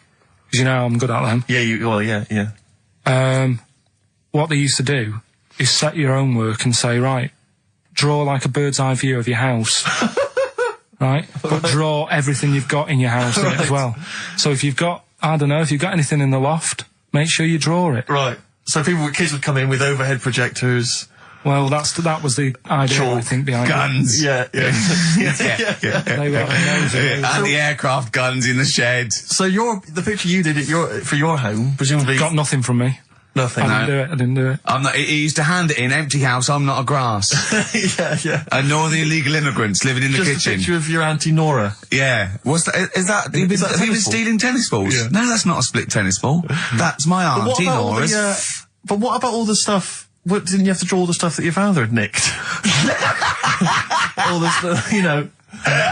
because I'm good at them. Yeah. What they used to do is set your own work and say, right, draw like a bird's eye view of your house. Right? But draw everything you've got in your house in it as well. So if you've got anything in the loft, make sure you draw it. Right. So kids would come in with overhead projectors. Well, that was the idea, Chalk, I think, behind Guns. Yeah. Yeah. it. They were And the aircraft guns in the shed. So the picture you did for your home, presumably got nothing from me. Nothing. I didn't do it. I'm not. He used to hand it in, empty house. I'm not a grass. yeah. Nor the illegal immigrants living in the Just kitchen. a picture of your Auntie Nora. Yeah. What's that? Is that? Have you Is that a been tennis ball? stealing tennis balls? Yeah. No, that's not a split tennis ball. That's my auntie Nora's. But what about all the stuff? What, didn't you have to draw all the stuff that your father had nicked? All this, you know.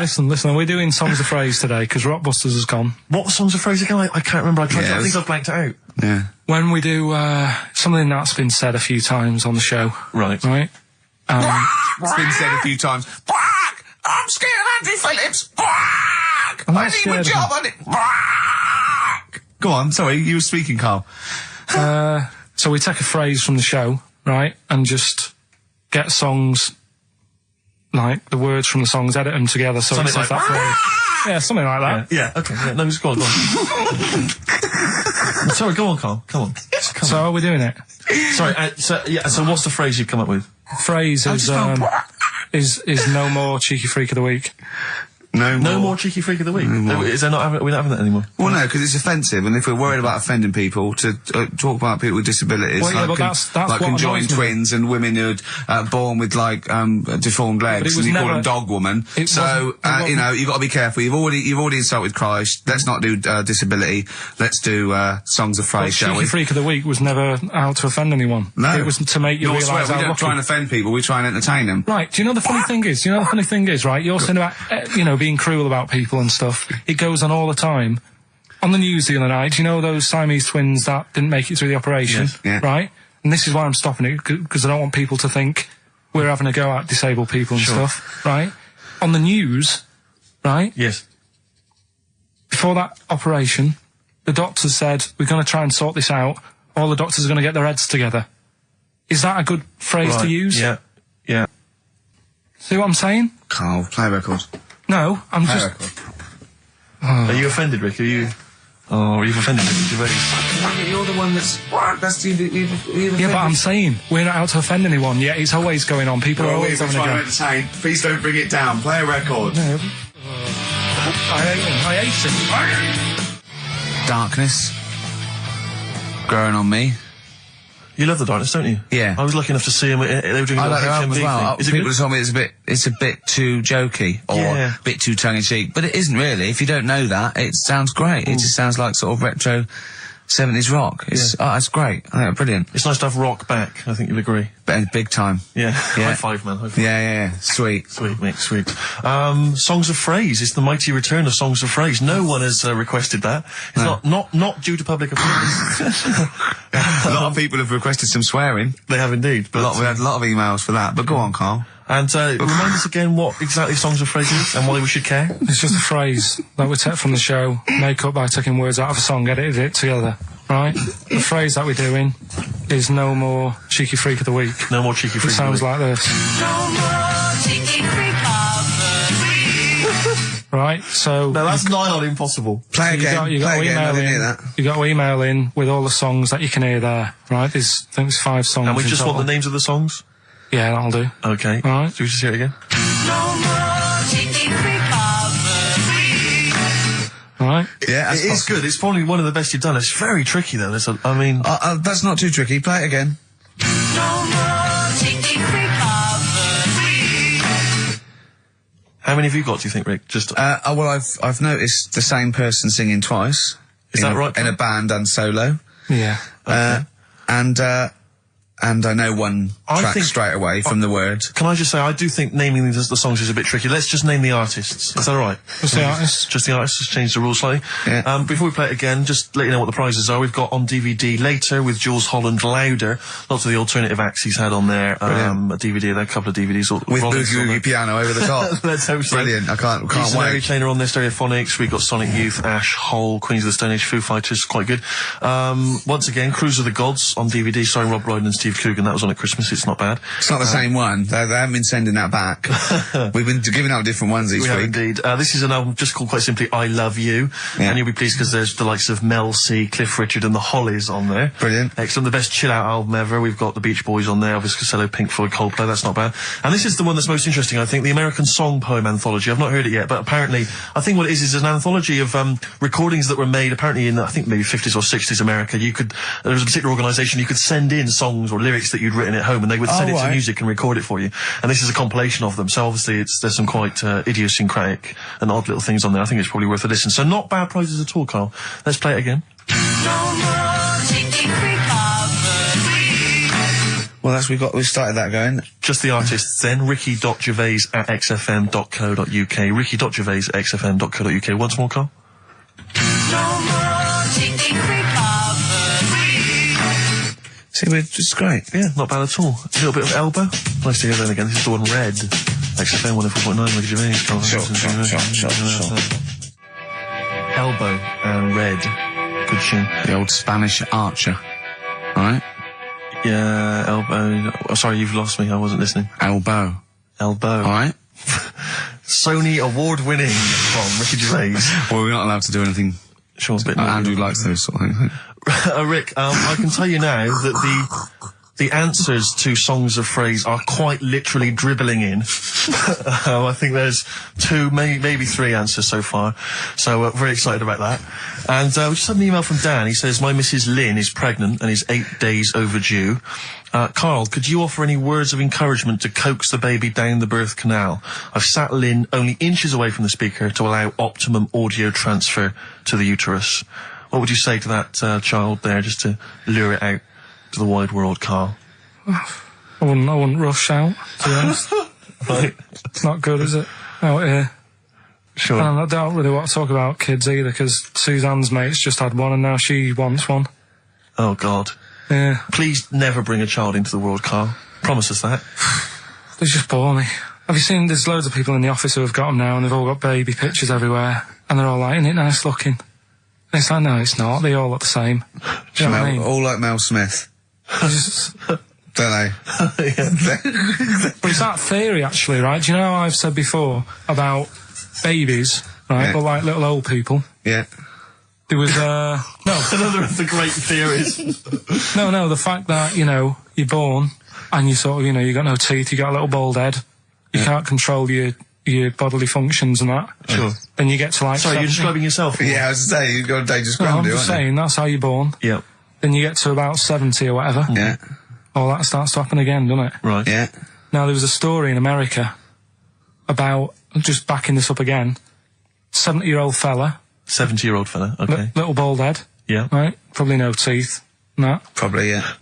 Listen, we're doing Songs of Phrase today because Rockbusters has gone. What songs of phrase again? I can't remember. I think I've blanked it out. Yeah. When we do something that's been said a few times on the show. Right. Right? It's been said a few times. I'm scared of Andrew Phillips. I'm not I need scared my of job on it. Go on, sorry, you were speaking, Carl. So we take a phrase from the show, right, and just get songs, like the words from the songs, edit them together so Something it says like that phrase. Yeah, something like that. Yeah, okay. Yeah, no, just go on. Sorry, go on, Carl. Come on. So are we doing it? Sorry, so what's the phrase you've come up with? Phrase is no more cheeky freak of the week. No more cheeky freak of the week. Is there not? We're not having that anymore. Well, no, because it's offensive, and if we're worried about offending people, to talk about people with disabilities, Well, yeah, like, but that's like what conjoined annoys me. twins and women who are born with like deformed legs, was and you call never- them dog woman. It So wasn't- it wasn't- you know, you've got to be careful. You've already insulted Christ. Let's not do disability. Let's do songs of phrase, shall Cheeky we? freak of the week was never out to offend anyone. No, It was to make you Nor realise swear, how we don't lucky. try and offend people. We try and entertain them. Right, do you know the funny thing is? Right? You're saying about, being cruel about people and stuff. It goes on all the time. On the news the other night, do you know those Siamese twins that didn't make it through the operation? Yes. Yeah. Right? And this is why I'm stopping it, because I don't want people to think we're having a go at disabled people and stuff. Right? On the news, right? Yes. Before that operation, the doctors said, we're going to try and sort this out. All the doctors are going to get their heads together. Is that a good phrase to use? Yeah. Yeah. See what I'm saying? Carl, play a record. No, I'm Play a just... record. Are you offended, Rick? Are you offended, Rick Gervais? You're the one that's Yeah, but I'm saying, we're not out to offend anyone, yet it's always going on. People are always having a go. entertain. Please don't bring it down. Play a record. No. I hate him. Darkness. Growing on me. You love the darkness, don't you? Yeah. I was lucky enough to see them. They were doing a I little like their album as HMV well. thing. Is it People good? told me it's a bit too jokey or Yeah. a bit too tongue-in-cheek, but it isn't really. If you don't know that, it sounds great. It just sounds like sort of retro 70s rock. It's great. I think it's brilliant. It's nice to have rock back. I think you'll agree. But big time. Yeah. Yeah. High five, man. High five. Yeah. Sweet. Sweet, mate, sweet. Songs of Phrase. It's the mighty return of Songs of Phrase. No one has requested that. It's not due to public appearance. A lot of people have requested some swearing. They have indeed. But We had a lot of emails for that. But go on, Carl. And remind us again what exactly Songs of Phrase is and why we should care. It's just a phrase that we take from the show, make up by taking words out of a song, edited it together, right? The phrase that we're doing is no more cheeky freak of the week. No more cheeky It freak. sounds like this. Right, so... No, that's nigh on impossible. Play again. You got Play to again. I email didn't hear in. that. You got to email in with all the songs that you can hear there, right? I think there's 5 songs. And we in just want total. the names of the songs? Yeah, that'll do. Okay. All right. So we just hear it again? All right. Yeah, It is good. It's probably one of the best you've done. It's very tricky, though. that's not too tricky. Play it again. How many have you got, do you think, Rick? Just Well, I've noticed the same person singing twice. Is that right, In a band and solo. Yeah. And I know one I track think- straight away from the word. Can I just say, I do think naming the songs is a bit tricky. Let's just name the artists. Is that all right? What's the artist? Just the artists, just change the rules slightly. Yeah. Before we play it again, just let you know what the prizes are. We've got on DVD Later with Jules Holland Louder. Lots of the alternative acts he's had on there. A DVD, a couple of DVDs. With Rollins Boogie on there. Woogie piano over the top. Let's hope so. Brilliant. I can't Mary wait. Chain are on there, Stereophonics. We've got Sonic Youth, Ash, Hole, Queens of the Stone Age, Foo Fighters, quite good. Once again, Cruise of the Gods on DVD, starring Rob Brydon and Steve Steve Coogan. That was on at Christmas. It's not bad. It's not the same one. They haven't been sending that back. We've been giving out different ones each We have week. indeed. This is an album just called quite simply I Love You. Yeah. And you'll be pleased because there's the likes of Mel C, Cliff Richard and the Hollies on there. Brilliant. Excellent. The best chill out album ever. We've got the Beach Boys on there, Elvis Costello, Pink Floyd, Coldplay. That's not bad. And this is the one that's most interesting, I think, the American Song Poem Anthology. I've not heard it yet, but apparently, I think what it is an anthology of recordings that were made apparently in, I think, maybe 50s or 60s America. There was a particular organisation, you could send in songs or lyrics that you'd written at home and they would send it to music and record it for you. And this is a compilation of them. So obviously there's some quite idiosyncratic and odd little things on there. I think it's probably worth a listen. So not bad prizes at all, Carl. Let's play it again. Well, we've started that going. Just the artists then, ricky.gervais@xfm.co.uk, ricky.gervais@xfm.co.uk. Once more, Carl. See, it's great. Yeah, not bad at all. A little bit of Elbow. Nice to hear that again. This is the one Red. XFM 104.9, Ricky Gervais. Sure. Elbow and Red. Good tune. The old Spanish archer. Alright? Yeah, Elbow. Oh, sorry, you've lost me. I wasn't listening. Elbow. Alright. Sony award-winning from Ricky Gervais. Well, we're not allowed to do anything. Sure, a bit Andrew likes those sort of things. Rick, I can tell you now that the answers to songs of phrase are quite literally dribbling in. I think there's two, maybe three answers so far. So very excited about that. And we just had an email from Dan. He says, my Mrs. Lynn is pregnant and is 8 days overdue. Carl, could you offer any words of encouragement to coax the baby down the birth canal? I've sat Lynn only inches away from the speaker to allow optimum audio transfer to the uterus. What would you say to that child there, just to lure it out to the wide world, Carl? I wouldn't rush out, to be honest. Right. It's not good, is it? Out here. Sure. And I don't really want to talk about kids either, because Suzanne's mate's just had one and now she wants one. Oh, God. Yeah. Please never bring a child into the world, Carl. Promise us that. They just bore me. Have you seen, there's loads of people in the office who have got them now and they've all got baby pictures everywhere. And they're all like, isn't it nice looking? And it's like, no, it's not. They all look the same. Do you know what I mean? All like Mel Smith. Just, Don't they? but it's that theory, actually, right? Do you know how I've said before about babies, right? Yeah. But like little old people. Yeah. There was, no. Another of the great theories. No, the fact that, you're born and you sort of, you got no teeth, you got a little bald head, you can't control your bodily functions and that. Sure. Then you get to like Sorry, 70. you're describing yourself? Yeah, I was saying, you've got a dangerous No, ground, I'm aren't just saying, that's how you're born. Yeah. Then you get to about 70 or whatever. Yeah. All that starts to happen again, doesn't it? Right. Yeah. Now, there was a story in America about, just backing this up again, 70-year-old fella. 70-year-old fella, okay. Little bald head. Yeah. Right? Probably no teeth. And that. Probably, yeah.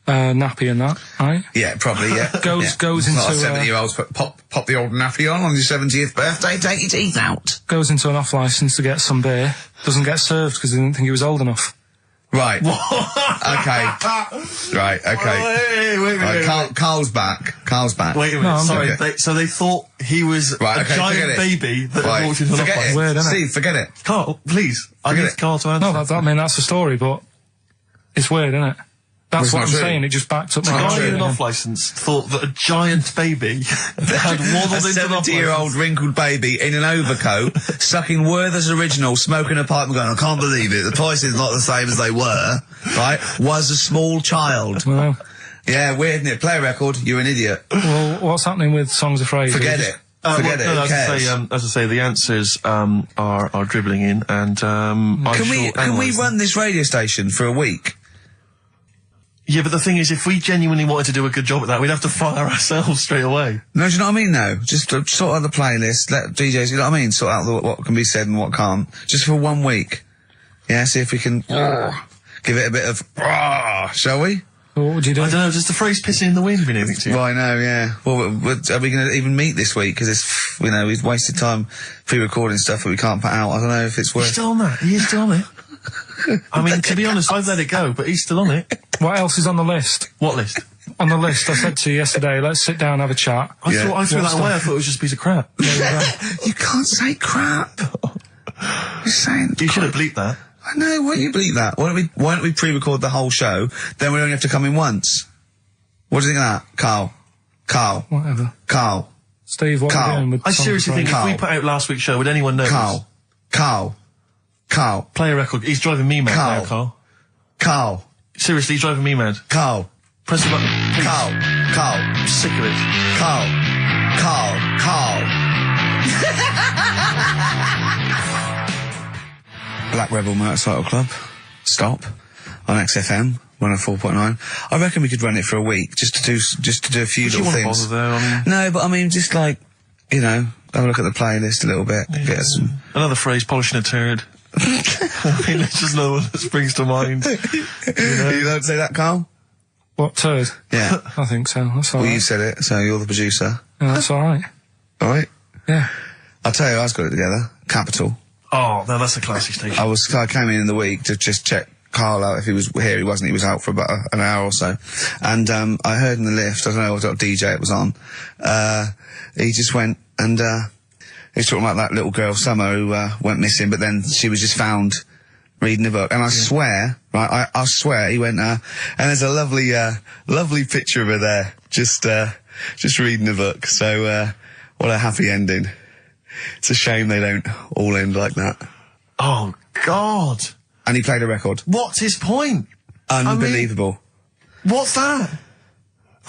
Nappy and that, right? Yeah, probably, yeah. Goes into not 70-year-olds, but pop the old nappy on your 70th birthday, take your teeth out. Goes into an off licence to get some beer. Doesn't get served because they didn't think he was old enough. Right. Okay. Right, okay. Wait. Carl's back. Wait a minute, No, I'm sorry. okay. So they thought he was Right, a okay, forget giant it. baby that Right. had walked into an Forget office. it. Weird, isn't it? Steve, forget it. Carl, please. I Forget need it. Carl to answer. No, that's the story, but it's weird, isn't it? That's It's what not I'm true. saying, it just backed up The my guy story in an again. off-licence thought that a giant baby had waddled A into an off-licence. 70-year-old wrinkled baby in an overcoat, sucking Werther's Original, smoking a pipe and going, I can't believe it, the price is not the same as they were, right, was a small child. Well, Yeah, weird, isn't it? Play a record, you're an idiot. well, what's happening with Songs of Phrase? Forget it. Forget it, who as I cares? say, as I say, the answers are dribbling in, and Can we run this radio station for a week? Yeah, but the thing is, if we genuinely wanted to do a good job at that, we'd have to fire ourselves straight away. No, do you know what I mean, though? Just sort out the playlist, let DJs, you know what I mean? Sort out what can be said and what can't. Just for 1 week. Yeah, see if we can give it a bit of shall we? Well, what would you do? I don't know, does the phrase pissing in the wind mean anything to you? Well, I know, yeah. Well, are we going to even meet this week? Because it's, we've wasted time pre-recording stuff that we can't put out. I don't know if it's He's worth... still on that. He is still on it. I mean, to be honest, I've let it go, but he's still on it. What else is on the list? What list? On the list, I said to you yesterday, let's sit down and have a chat. I Yeah. thought I threw What's that away. I thought it was just a piece of crap. You can't say crap. You're saying... You should have bleeped that. I know, why don't you believe that? Why don't we pre-record the whole show, then we only have to come in once? What do you think of that? Carl. Whatever. Carl. Steve, what are you doing with I Song seriously think Friday? if we put out last week's show, would anyone notice? Carl. Play a record. He's driving me mad now, Carl. Carl. Seriously, he's driving me mad. Carl. Press the button. Please. Carl. I'm sick of it. Carl. Black Rebel Motorcycle Club. Stop. On XFM 104.9. I reckon we could run it for a week just to do a few Would you little want to things. bother though? I mean, No, but I mean just like, you know, have a look at the playlist a little bit. Get us some. another phrase, polishing a turd. I mean, it's just another one that springs to mind. You don't say that, Carl? What, turd? Yeah. I think so. That's Well, alright. you said it, so you're the producer. Yeah, that's alright. Alright? Yeah. I'll tell you, I got it together. Capital. Oh, no, that's a classy station. I came in the week to just check Carl out if he was here. He wasn't. He was out for about an hour or so. And I heard in the lift, I don't know what DJ it was on, he just went and he was talking about that little girl, Summer, who went missing, but then she was just found reading a book. And I swear, right, I swear, he went, and there's a lovely picture of her there, just reading a book. So, what a happy ending. It's a shame they don't all end like that. Oh, God. And he played a record. What's his point? Unbelievable. What's that?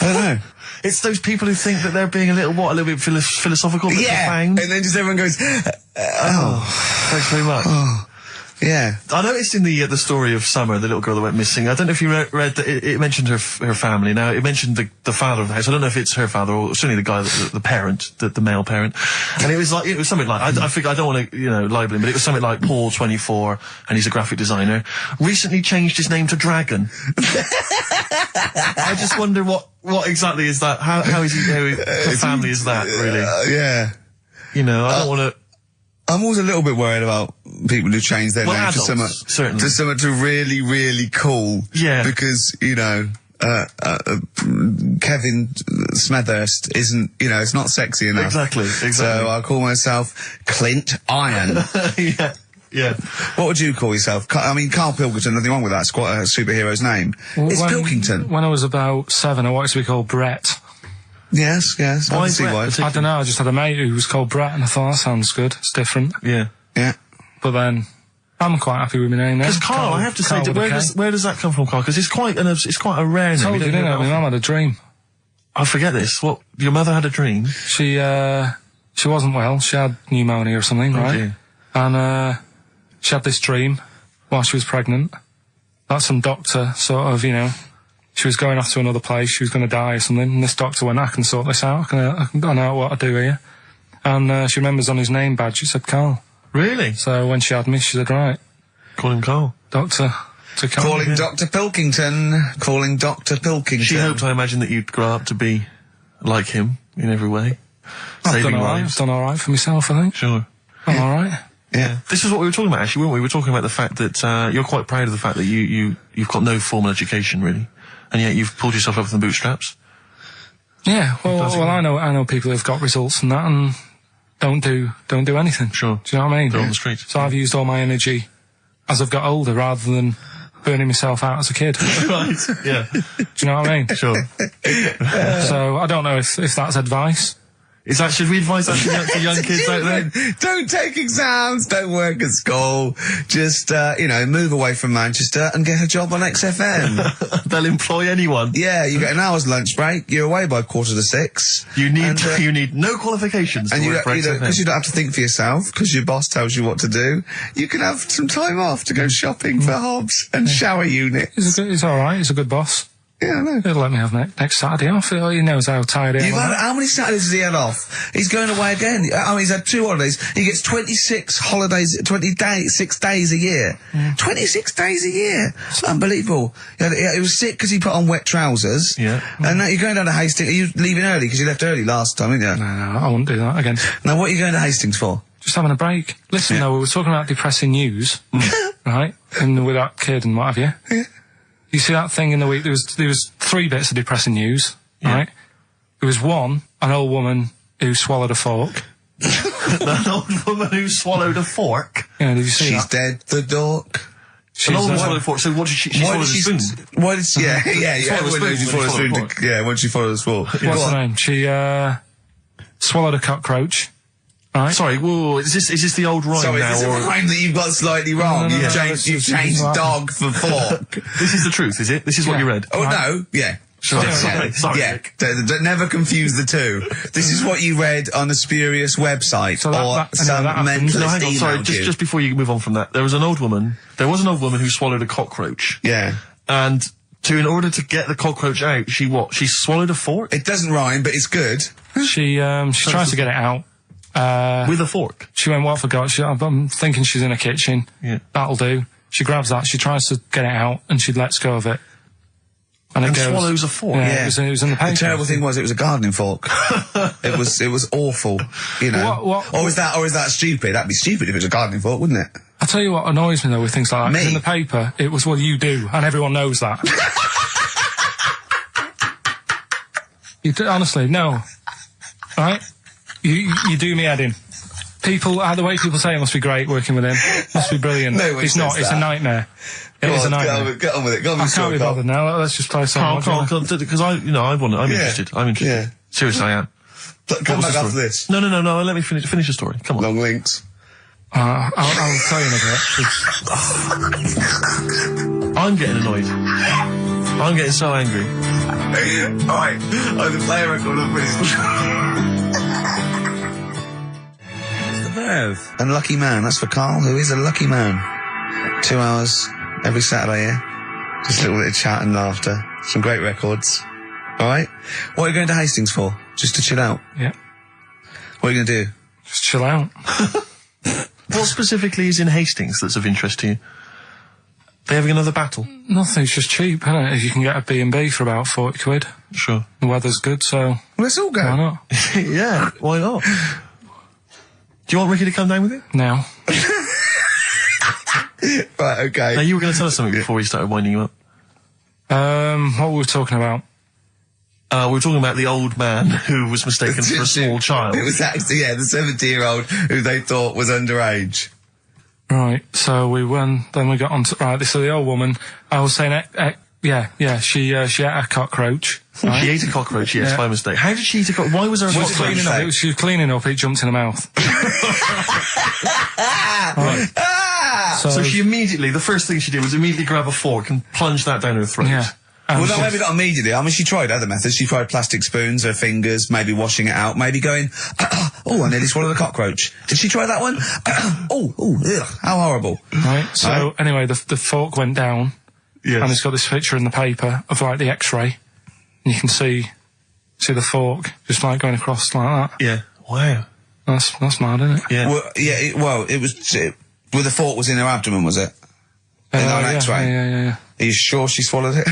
I don't know. It's those people who think that they're being a little bit philosophical, but profound. And then just everyone goes, Thanks very much. yeah. I noticed in the story of Summer, the little girl that went missing, I don't know if you read that it mentioned her family. Now, it mentioned the father of the house. I don't know if it's her father or certainly the guy, the parent, the male parent. And it was something like, I think I don't want to, libel him, but it was something like Paul, 24, and he's a graphic designer, recently changed his name to Dragon. I just wonder what exactly is that? How is he, her family is that, really? Yeah. I don't want to... I'm always a little bit worried about people who change their name to adults, certainly. someone to really, really cool. Yeah. Because, Kevin Smethurst isn't, it's not sexy enough. Exactly. So I call myself Clint Iron. Yeah. What would you call yourself? I mean, Karl Pilkington, nothing wrong with that. It's quite a superhero's name. It's Pilkington. When I was about 7, I wanted to be called Brett. Yes. I can see why. I don't know, I just had a mate who was called Brett, and I thought, that sounds good. It's different. Yeah. Yeah. But then, I'm quite happy with my name now. Because Carl, I have to say, where does that come from, Carl? Because it's quite a rare name. I told you, didn't I? My mum had a dream. I forget this. What? Your mother had a dream? She wasn't well. She had pneumonia or something, right? Dear. And, she had this dream while she was pregnant. That some doctor sort of, she was going off to another place, she was going to die or something, and this doctor went, I can sort this out, I know what to do here. And she remembers on his name badge, it said Carl. Really? So when she had me, she said, right, Call him Carl. doctor, to come. Calling Dr. Pilkington. Calling Dr. Pilkington. She hoped, I imagine, that you'd grow up to be like him in every way. I've Saving done alright, lives. I've done alright for myself, I think. Sure. I'm alright. Yeah. This is what we were talking about, actually, weren't we? We were talking about the fact that you're quite proud of the fact that you've got no formal education, really, and yet you've pulled yourself up with the bootstraps. Yeah, well, I know people who've got results and that, and don't do anything. Sure. Do you know what I mean? They're on the street. So I've used all my energy as I've got older rather than burning myself out as a kid. Right, yeah. Do you know what I mean? Sure. So I don't know if that's advice. Should we advise that to young kids out there? Don't take exams, don't work at school, just, move away from Manchester and get a job on XFM. They'll employ anyone. Yeah, you get an hour's lunch break, you're away by 5:45. You need no qualifications to And work for XFM. because you don't have to think for yourself, because your boss tells you what to do, you can have some time off to go shopping for hobs and shower units. He's alright, he's a good boss. Yeah, I know. He'll let me have next Saturday off. He knows how tired I am. How many Saturdays has he had off? He's going away again. He's had 2 holidays. He gets 26 holidays, 6 days a year. 26 days a year. Unbelievable. He was sick because he put on wet trousers. Yeah. And now you're going down to Hastings. Are you leaving early? Because you left early last time, didn't you? No, I wouldn't do that again. Now, what are you going to Hastings for? Just having a break. Listen, though, we were talking about depressing news, right? And with that kid and what have you. Yeah. You see that thing in the week? There was 3 bits of depressing news, right? There was 1, an old woman who swallowed a fork. An old woman who swallowed a fork. Yeah, did you see She's that? dead, the dork. An old woman She's, swallowed a fork. So what did she Why swallowed did a she? spoon? Why did she? Yeah. Swallow a Everyone knows spoon she swallowed a when you spoon. swallow a Yeah, when she swallowed a fork. What's her name? She swallowed a cockroach. Right. Sorry, whoa, is this the old rhyme Sorry, now? is this a rhyme that you've got slightly wrong? No, You've no, changed, you've this changed is- dog for fork. This is the truth, is it? This is what you read? Oh, Right. no, yeah. Sorry, Yeah, Nick. never confuse the two. This is what you read on a spurious website So that- or that- no, some that happens. mentalist No, hang on, sorry, emailed you. just before you move on from that, there was an old woman who swallowed a cockroach. Yeah. And in order to get the cockroach out, she swallowed a fork? It doesn't rhyme, but it's good. She tries to get it out. With a fork? She went, what I forgot? I'm thinking she's in a kitchen. Yeah. That'll do. She grabs that, she tries to get it out, and she lets go of it. And it goes, swallows a fork? Yeah, It was in the paper. The terrible thing was it was a gardening fork. it was awful, you know. What- or is that stupid? That'd be stupid if it was a gardening fork, wouldn't it? I'll tell you what annoys me though with things like that. 'Cause Me? in the paper, it was, well, you do, and everyone knows that. Honestly, no. Right? You do me head in. The way people say it must be great working with him. Must be brilliant. No one It's not, says it's a that. nightmare. It Go is a on, nightmare. get on with it. Go on I with can't be Carl. bothered now. Let's just play some. Because I'm interested. I'm interested. Yeah. Seriously, I am. Come What was back the after story? this. No, let me finish the story. Come on. Long links. I'll tell you in a bit. I'm getting annoyed. I'm getting so angry. Alright, I'm the player record of British. The verve. Unlucky man, that's for Karl, who is a lucky man. 2 hours every Saturday, yeah? Just a little bit of chat and laughter. Some great records. Alright? What are you going to Hastings for? Just to chill out? Yeah. What are you going to do? Just chill out. What specifically is in Hastings that's of interest to you? They having another battle? Nothing, it's just cheap, isn't it? You can get a B&B for about 40 quid. Sure. The weather's good, so Well, let's all go. why not? Yeah, why not? Do you want Ricky to come down with you? Now. Right, okay. Now, you were going to tell us something before we started winding you up. What were we talking about? We were talking about the old man who was mistaken for a small child. It was actually, yeah, the 70-year-old who they thought was underage. Right, so then we got on to, right, this is the old woman. I was saying, she ate a cockroach. Right? She ate a cockroach, yes, Yeah. by mistake. How did she eat a cockroach? Why was there a She was cockroach? cleaning up, she was cleaning up, it jumped in her mouth. Right. So she immediately, the first thing she did was immediately grab a fork and plunge that down her throat. Yeah. Well, no, maybe not immediately. I mean, she tried other methods. She tried plastic spoons, her fingers, maybe washing it out, maybe going, oh, I nearly swallowed a cockroach. Did she try that one? Ugh, how horrible. Right, so anyway, the fork went down, Yes. and it's got this picture in the paper of like the X-ray, and you can see the fork just like going across like that. Yeah. Wow. That's mad, isn't it? Yeah. Well, it was, the fork was in her abdomen, was it? In an X-ray? Yeah. Are you sure she swallowed it?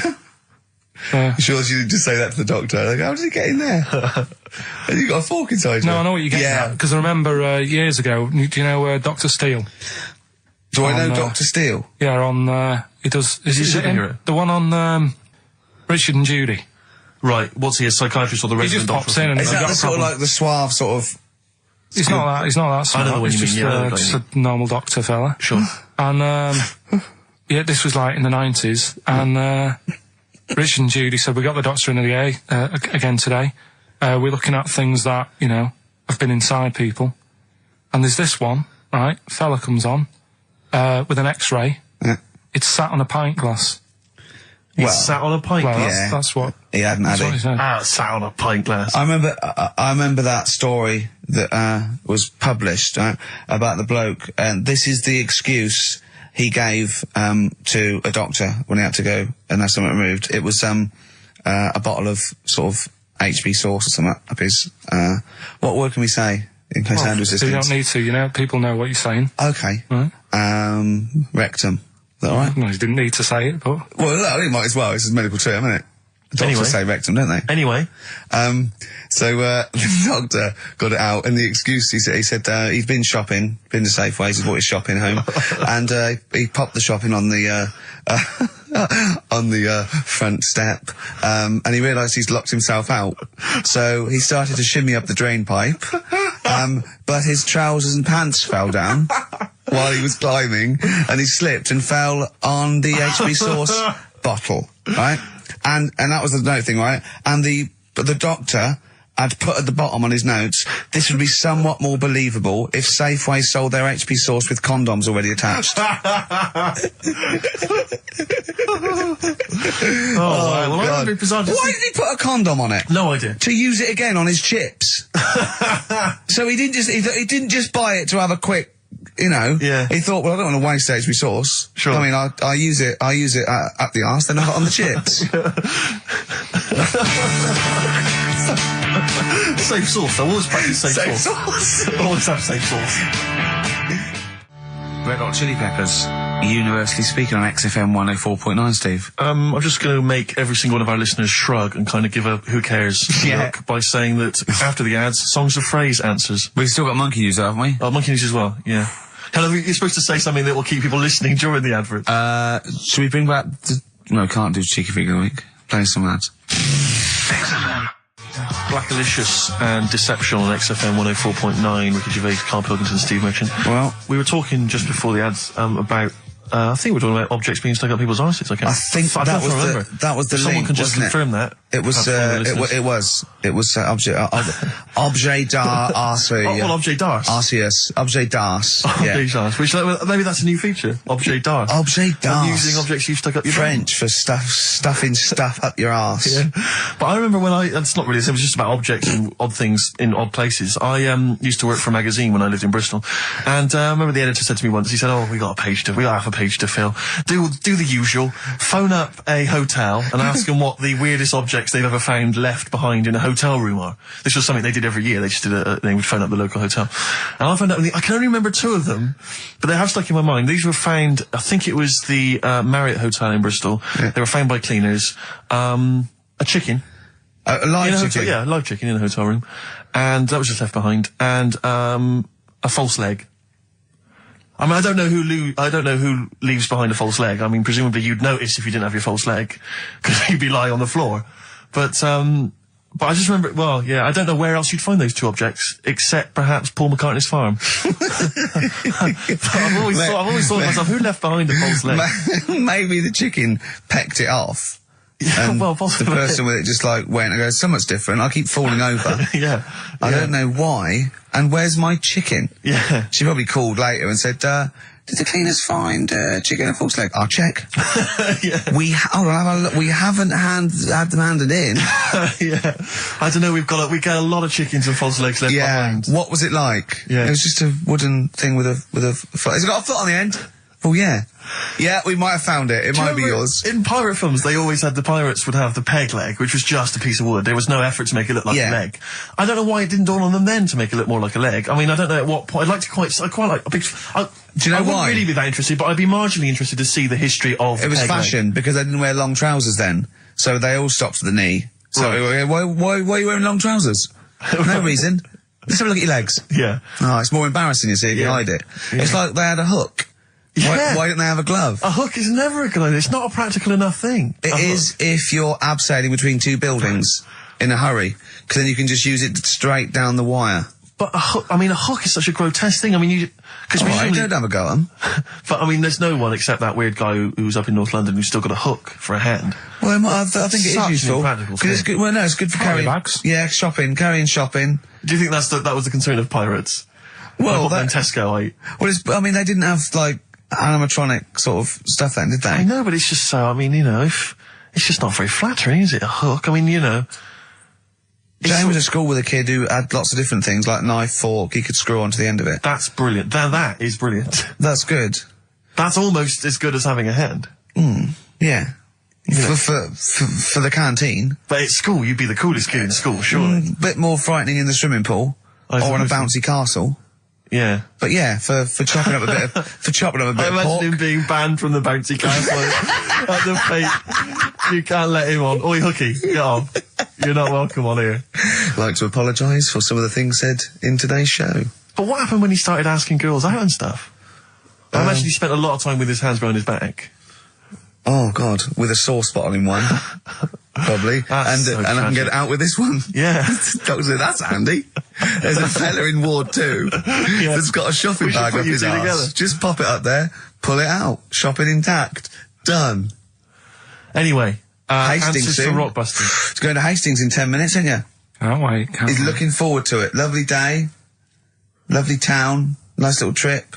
You sure she didn't just say that to the doctor? Like, how did it get in there? And you got a fork inside No, you? I know what you're getting at, because I remember years ago, do you know Dr. Steele? Do I know on, Dr. Steele? Yeah, on, he does, is he a it him? superhero? The one on, Richard and Judy. Right. What's he, a psychiatrist or the He resident just pops doctor? in and Is he's that got the a sort of problem. like the suave sort of... He's not that smart. I know the one He's you just, mean, yeah, I know what just you a normal doctor fella. Sure. And, yeah, this was like in the 90s, and, Richard and Judy said, we got the doctor in again today. We're looking at things that, have been inside people. And there's this one, right? Fella comes on, with an X-ray. Yeah. It's sat on a pint glass. He Well, sat on a pint Well, glass. yeah. that's what, He hadn't had that's what he it. said. Sat on a pint glass. I remember that story that was published about the bloke, and this is the excuse he gave to a doctor when he had to go and have something removed. It was a bottle of sort of HB sauce or something up his. What word can we say in case hand So you resistance? don't need to, people know what you're saying. Okay. Right? Rectum. Is that all right? No, you didn't need to say it, but... Well, no, I think might as well. It's a medical term, isn't it? Doctors Anyway. say rectum, don't they? Anyway. So the doctor got it out, and the excuse he said he'd been shopping, been to Safeways, he brought his shopping home, and he popped the shopping on the front step, and he realised he's locked himself out. So he started to shimmy up the drain pipe, but his trousers and pants fell down. while he was climbing, and he slipped and fell on the HB sauce bottle, right? And that was the note thing, right? And the doctor had put at the bottom on his notes, this would be somewhat more believable if Safeway sold their HP sauce with condoms already attached. Wow. Well, I remember bizarre. Why did he put a condom on it? No idea. To use it again on his chips. So he didn't just buy it to have a quick, you know. Yeah. He thought, well, I don't want to waste HP sauce. Sure. I mean, I use it up the arse, then I got on the chips. Safe sauce. I always practice safe sauce. Always have safe sauce. Red Hot Chili Peppers, universally speaking on XFM 104.9, Steve. I'm just going to make every single one of our listeners shrug and kind of give a who cares look by saying that after the ads, songs of phrase answers. We've still got Monkey News, haven't we? Oh, Monkey News as well, yeah. Hello, you're supposed to say something that will keep people listening during the advert. Should we bring back no, can't do Cheeky Figure of the Week. Play some ads. Blackalicious and Deception on XFM 104.9, Ricky Gervais, Karl Pilkington, Steve Merchant. Well, we were talking just before the ads about I think we're talking about objects being stuck up people's arses. I think that was the Someone link, can just wasn't confirm that. It was objet d'art. Well, objet d'art. Arceus. Objet d'art. Objet d'art. Which maybe that's a new feature. Objet d'art. Objet d'art. Using objects you've stuck up your French for stuffing stuff up your arse. Yeah. But I remember when it's not really, it was just about objects and odd things in odd places. I used to work for a magazine when I lived in Bristol, and I remember the editor said to me once, he said, "Oh, we got half a page to fill. Do the usual. Phone up a hotel and ask them what the weirdest objects they've ever found left behind in a hotel room are." This was something they did every year. They just they would phone up the local hotel. And I found out, I can only remember 2 of them, but they have stuck in my mind. These were found, I think it was the Marriott Hotel in Bristol. Yeah. They were found by cleaners. A chicken. A live chicken? Yeah, a live chicken in a hotel room. And that was just left behind. And a false leg. I mean, I don't know who leaves behind a false leg. I mean, presumably you'd notice if you didn't have your false leg, because you'd be lying on the floor. But I just remember, well, yeah, I don't know where else you'd find those 2 objects, except perhaps Paul McCartney's farm. I've always thought to myself, who left behind a false leg? Maybe the chicken pecked it off. Yeah, well, possibly. The person with it just went and goes, so much different, I keep falling over. Yeah. I don't know why, and where's my chicken? Yeah. She probably called later and said, did the cleaners find chicken and false leg? I'll check. Yeah. We haven't had them handed in. Yeah. I don't know, we got a lot of chickens and false legs left behind. What was it like? Yeah. It was just a wooden thing with a foot. Has it got a foot on the end? Oh, yeah. Yeah, we might have found it. It might be yours. In pirate films, they always had the pirates would have the peg leg, which was just a piece of wood. There was no effort to make it look like a leg. I don't know why it didn't dawn on them then to make it look more like a leg. I mean, I don't know at what point. I quite like a big. Do you know why? I wouldn't really be that interested, but I'd be marginally interested to see the history of. It was peg fashion leg. because they didn't wear long trousers then, so they all stopped at the knee. So why are you wearing long trousers? No reason. Let's have a look at your legs. Yeah. Oh, it's more embarrassing, you see, if you hide it. Yeah. It's like they had a hook. Yeah. Why didn't they have a glove? A hook is never a good idea. It's not a practical enough thing. It is if you're abseiling between 2 buildings in a hurry, because then you can just use it straight down the wire. But a hook is such a grotesque thing. I mean, I don't have a go at them. But I mean, there's no one except that weird guy who's up in North London who's still got a hook for a hand. Well, I think it is useful. It's good. Well, no, it's good for carrying bags. Yeah, carrying shopping. Do you think that was the concern of pirates? Well, like Tesco. Well, they didn't have animatronic sort of stuff then, did they? I know, but it's just so. I mean, it's just not very flattering, is it? A hook. I mean, Jane was at school with a kid who had lots of different things, like knife, fork, he could screw onto the end of it. That's brilliant. That is brilliant. That's good. That's almost as good as having a hand. Yeah. For the canteen. But at school, you'd be the coolest kid in school, surely. Bit more frightening in the swimming pool. Or on a bouncy castle. Yeah. But yeah, for chopping up a bit of I imagine him being banned from the bouncy castle at the fate. You can't let him on. Oi, hooky, get on. You're not welcome on here. I'd like to apologise for some of the things said in today's show. But what happened when he started asking girls out and stuff? I imagine he spent a lot of time with his hands behind his back. Oh, God, with a sauce bottle in one. Probably. And I can get out with this one. Yeah. That's handy. There's a fella in Ward 2 that's got a shopping We should bag put up you his two arse. together. Just pop it up there, pull it out, shopping intact. Done. Anyway, Hastings answers soon. for Rockbusters. It's going to Hastings in 10 minutes, isn't you? Can't wait. Can't He's wait. looking forward to it. Lovely day. Lovely town. Nice little trip.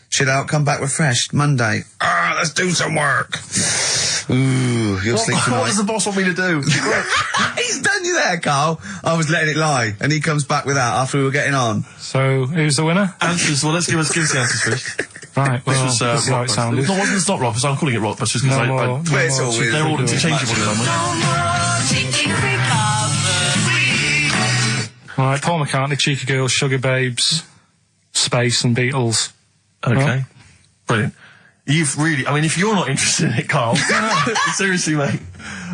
Chill out, come back refreshed. Monday. Let's do some work. Ooh, you'll sleep tonight. What does the boss want me to do? He's done you there, Carl. I was letting it lie, and he comes back with that after we were getting on. So, who's the winner? Answers. Well, let's give us the answers first. Right, well, This was this is how it sounded. Rockbusters. No, it's not Rockbusters. I'm calling it Rockbusters because No more, no But it's more all cheeky they're all girls. interchangeable, aren't they? Right, Paul McCartney, Cheeky Girls, Sugar Babes, Space and Beatles. Okay. Well. Brilliant. You've really, I mean, if you're not interested in it, Carl, seriously, mate.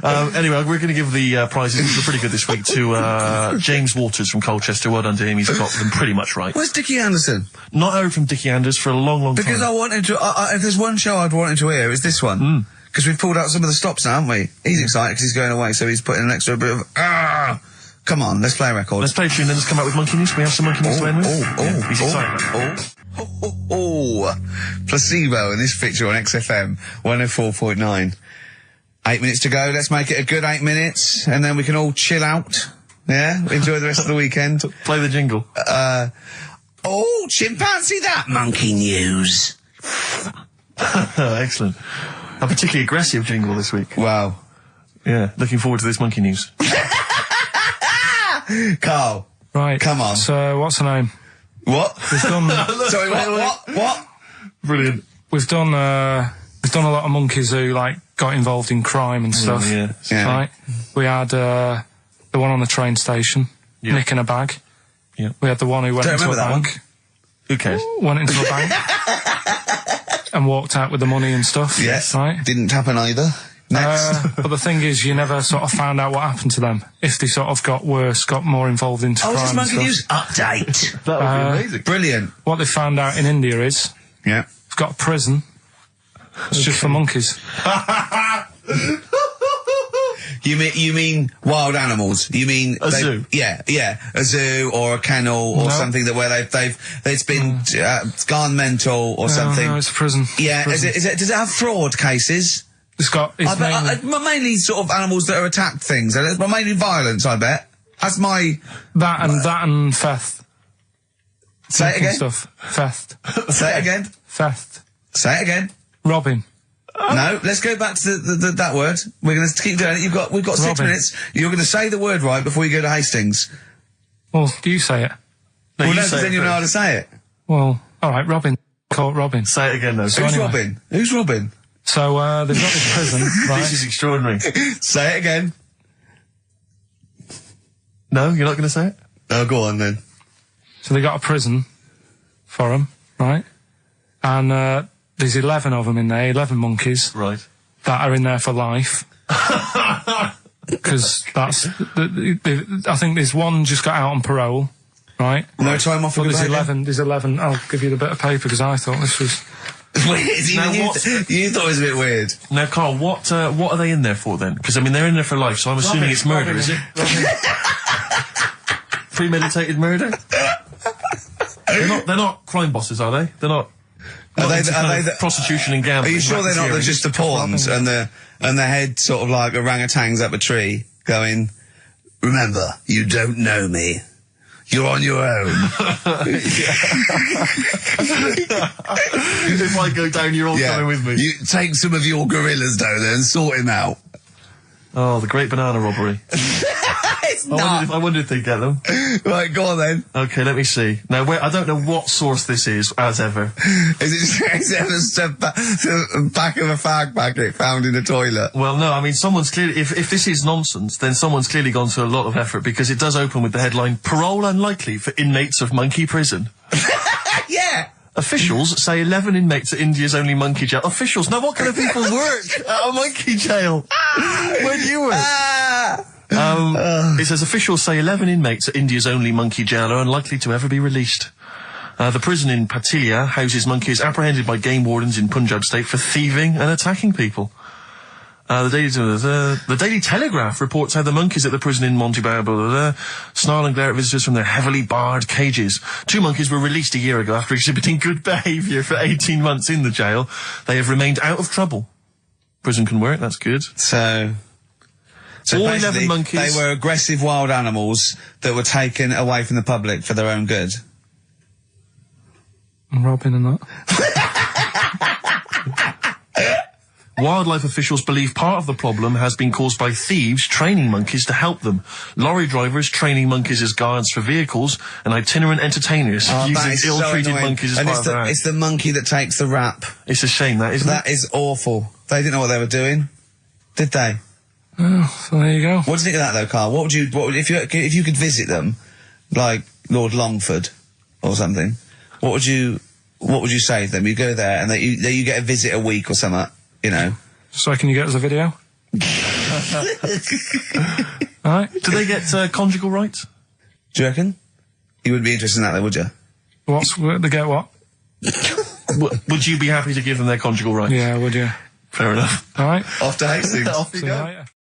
Anyway, we're going to give the prizes, which are pretty good this week, to James Waters from Colchester. Well done to him. He's got them pretty much right. Where's Dickie Anderson? Not heard from Dickie Anders for a long, long Because time. I wanted to, if there's one show I'd wanted to hear, it's this one. Because we've pulled out some of the stops now, haven't we? He's excited because he's going away, so he's putting an extra bit of, come on, let's play a record. Let's play a tune, then let's come out with Monkey News. Can we have some Monkey News to end with? Yeah, he's excited. Placebo in this picture on XFM 104.9. 8 minutes to go. Let's make it a good 8 minutes, and then we can all chill out. Yeah, enjoy the rest of the weekend. Play the jingle. Chimpanzee that monkey news. Excellent. A particularly aggressive jingle this week. Wow, Yeah, looking forward to this Monkey News. Carl. Right. Come on. So, what's her name? What? We've done, Sorry, what? Brilliant. we've done a lot of monkeys who, like, got involved in crime and stuff. Yeah. Yeah. Right? We had, the one on the train station, Yeah. nicking a bag. Yeah. We had the one who went Don't into a remember that bank. Who cares? Went into a bank. And walked out with the money and stuff. Yes. Right? Didn't happen either. Next. But the thing is, you never sort of found out what happened to them. If they sort of got worse, got more involved into crime Just and monkey stuff. news update. That would be amazing. Brilliant. What they found out in India is, Yeah. it's got a prison. It's just for monkeys. You mean wild animals? You mean A zoo? Yeah, a zoo or a kennel or No. something that where it's been gone mental or something. No, it's a prison. Yeah, Prison. is it? Does it have fraud cases? It's got. It's mainly, Mainly sort of animals that are attacked things. Mainly violence, I bet. That's my. that and theft. Say it Taking again. Stuff. Theft. Say it again. Theft. Say it again. Robbing. No, let's go back to that word. We're going to keep doing it. We've got 6 Robbing. minutes. You're going to say the word right before you go to Hastings. Well, do you say it? No, Well, you no, say because then it you know how to first. say it. Well, all right. Robbing. Caught robbing. Say it again, though. So Who's anyway. Robin? Who's Robin? So they've got this prison, right? This is extraordinary. Say it again. No, you're not going to say it? Oh, go on then. So they got a prison for them, right? And there's 11 of them in there, 11 monkeys Right. that are in there for life. Because that's, I think there's one just got out on parole, right? No time off But for there's good 11, I'll give you the bit of paper because I thought this was... Weird. Now, Even what- you thought it was a bit weird. Now, Carl, what are they in there for then? Because, I mean, they're in there for life, so I'm assuming it's murder, is it? Premeditated murder? They're not crime bosses, are they? They're not... Are they into kind of the- prostitution and Are gambling. you sure they're not racketeering? just the pawns and the head sort of like orangutans up a tree going, remember, you don't know me. You're on your own. If I go down, you're all coming with me. You take some of your gorillas down there and sort him out. Oh, the great banana robbery. It's I wonder if they get them. Right, go on then. Okay, let me see. Now, I don't know what source this is, as ever. Is it just the back of a fag packet found in a toilet? Well, no, I mean, someone's clearly... If this is nonsense, then someone's clearly gone to a lot of effort, because it does open with the headline, "Parole unlikely for inmates of monkey prison." Yeah. Officials say 11 inmates at India's only monkey jail. Officials? Now, what kind of people work at a monkey jail? Where do you work? It says officials say 11 inmates at India's only monkey jail are unlikely to ever be released. The prison in Patiala houses monkeys apprehended by game wardens in Punjab state for thieving and attacking people. The Daily Telegraph reports how the monkeys at the prison in Montebello snarl and glare at visitors from their heavily barred cages. 2 monkeys were released a year ago after exhibiting good behaviour for 18 months in the jail. They have remained out of trouble. Prison can work, that's good. So all basically, 11 monkeys. they were aggressive wild animals that were taken away from the public for their own good. And robbing and that. Wildlife officials believe part of the problem has been caused by thieves training monkeys to help them. Lorry drivers training monkeys as guards for vehicles, and itinerant entertainers using ill-treated monkeys as part of their act. It's the monkey that takes the rap. It's a shame, that, isn't it? That is awful. They didn't know what they were doing, did they? Oh, so there you go. What do you think of that, though, Carl? What would if you could visit them, like Lord Longford or something? What would you say to them? You go there and you get a visit a week or something. You know. So can you get us a video? Alright. Do they get conjugal rights? Do you reckon? You wouldn't be interested in that, though, would you? They get what? Would you be happy to give them their conjugal rights? Yeah, would you? Fair enough. Alright. Off to Hastings. Off you See go. you later.